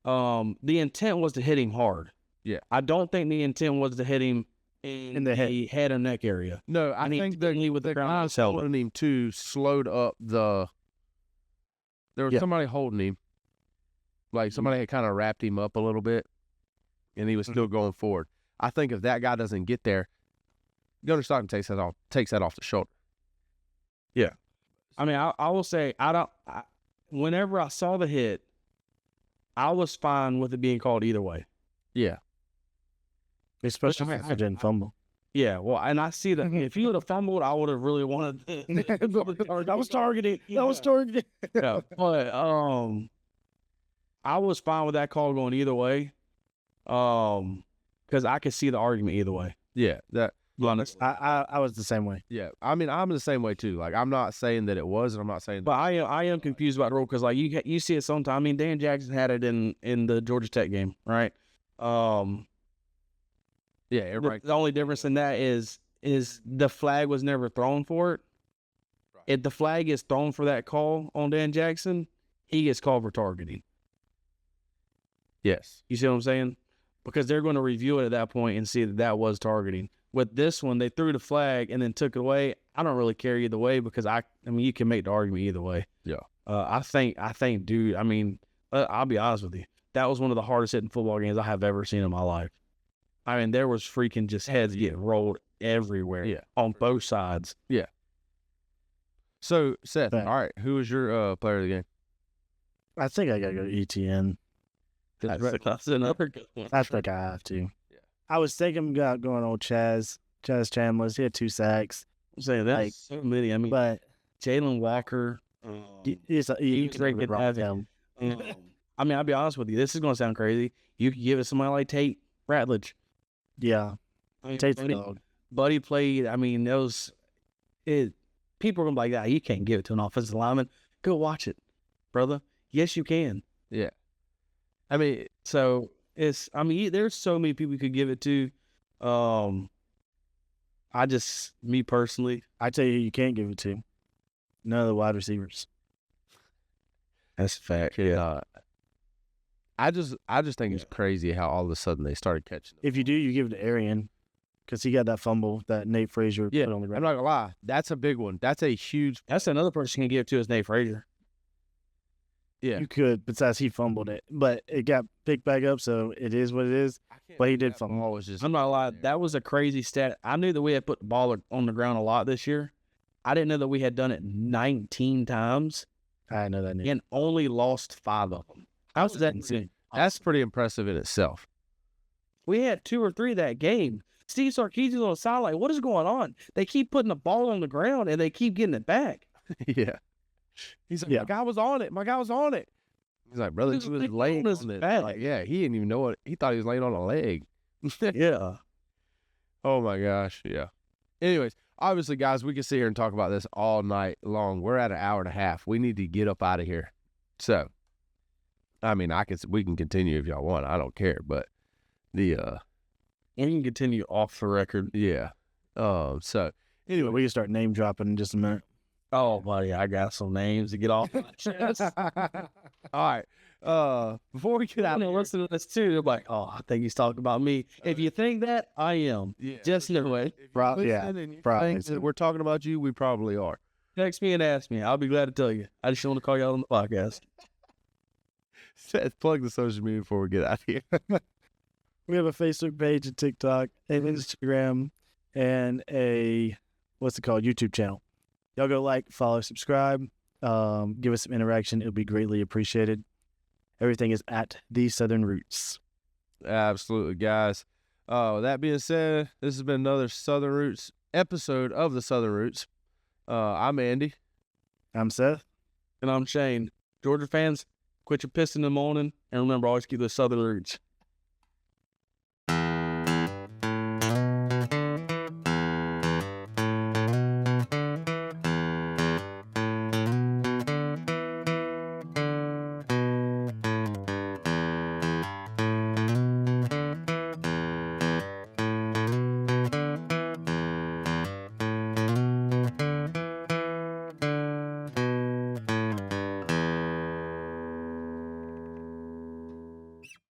The intent was to hit him hard. Yeah. I don't think the intent was to hit him in the head and neck area. No, I think the guys holding him too slowed up there was somebody holding him. Like somebody had kind of wrapped him up a little bit and he was still going forward. I think if that guy doesn't get there, Gunnar Stockton takes that off the shoulder. Yeah. I mean, I will say, whenever I saw the hit, I was fine with it being called either way. Yeah. Especially if I didn't fumble. Yeah, well, and I see that if you would have fumbled, I would have really wanted that was targeted. That was targeted. Yeah, but I was fine with that call going either way. Because I could see the argument either way. Yeah, I was the same way. Yeah, I mean, I'm the same way too. Like, I'm not saying that it was, and I'm not saying. But I am confused about the rule because like you see it sometimes. I mean, Dan Jackson had it in the Georgia Tech game, right? Yeah, everybody. The only difference in that is is the flag was never thrown for it. Right. If the flag is thrown for that call on Dan Jackson, he gets called for targeting. Yes. You see what I'm saying? Because they're going to review it at that point and see that that was targeting. With this one, they threw the flag and then took it away. I don't really care either way because I mean, you can make the argument either way. Yeah. I think, dude, I mean, I'll be honest with you. That was one of the hardest hitting football games I have ever seen in my life. I mean, there was freaking just heads getting rolled everywhere. Yeah. On both sides. Yeah. So, Seth, Fact. all right, who was your player of the game? I think I gotta go ETN. That's another good one. I think I have to. Yeah. I was thinking about going on Chaz Chandler. He had 2 sacks, I'm saying that's Like, so many. I mean, but Jalen Walker. he's was great can at rock having- him. I mean, I'll be honest with you. This is going to sound crazy. You could give it somebody like Tate Ratledge. Yeah, I mean, Tate's Buddy, dog. Buddy played. I mean, people are going to be like, you can't give it to an offensive lineman. Go watch it, brother. Yes, you can. Yeah. I mean, So there's so many people you could give it to. Me personally, I tell you, who you can't give it to. None of the wide receivers. that's a fact. I just think it's crazy how all of a sudden they started catching the If you do, you give it to Arian because he got that fumble that Nate Frazier Yeah, put on the I'm ground. not gonna lie. That's a big one. That's a huge. That's another person you can give it to is Nate Frazier. Yeah. You could, besides he fumbled it, but it got picked back up, so it is what it is. But he did fumble. Ball was just. I'm not gonna lie, that was a crazy stat. I knew that we had put the ball on the ground a lot this year. I didn't know that we had done it 19 times I didn't know that name. and only lost 5 of them. How was that insane? That's pretty impressive in itself. We had 2 or 3 that game. Steve Sarkisian's on the sideline. What is going on? They keep putting the ball on the ground and they keep getting it back. Yeah. He's like, Yeah. my guy was on it. My guy was on it. He's like, brother, He was he was laying laying on his on it. back. Like, yeah, he didn't even know what he thought he was laying on a leg. Yeah. Oh my gosh, yeah. Anyways, obviously, guys, we can sit here and talk about this all night long. We're at an hour and a half. We need to get up out of here. So, I mean, we can continue if y'all want. I don't care, but And you can continue off the record. yeah. So anyway, We can start name dropping in just a minute. Oh, buddy, I got some names to get off my chest. all right. Before we get out I'm of here, listen to this too. They're like, oh, I think he's talking about me. If you think that, I am. yeah, Just know it. if you Yeah, listen and you probably think so. that we're talking about you, we probably are. Text me and ask me. I'll be glad to tell you. I just want to call you out on the podcast. Seth, plug the social media before we get out of here. We have a Facebook page, a TikTok, an Instagram, and a YouTube channel. Y'all go like, follow, subscribe, give us some interaction. It'll be greatly appreciated. Everything is at The Southern Roots. Absolutely, guys. With that being said, this has been another Southern Roots episode of the Southern Roots. I'm Andy. I'm Seth. And I'm Shane. Georgia fans, quit your pissing in the morning. And remember, always keep the Southern roots.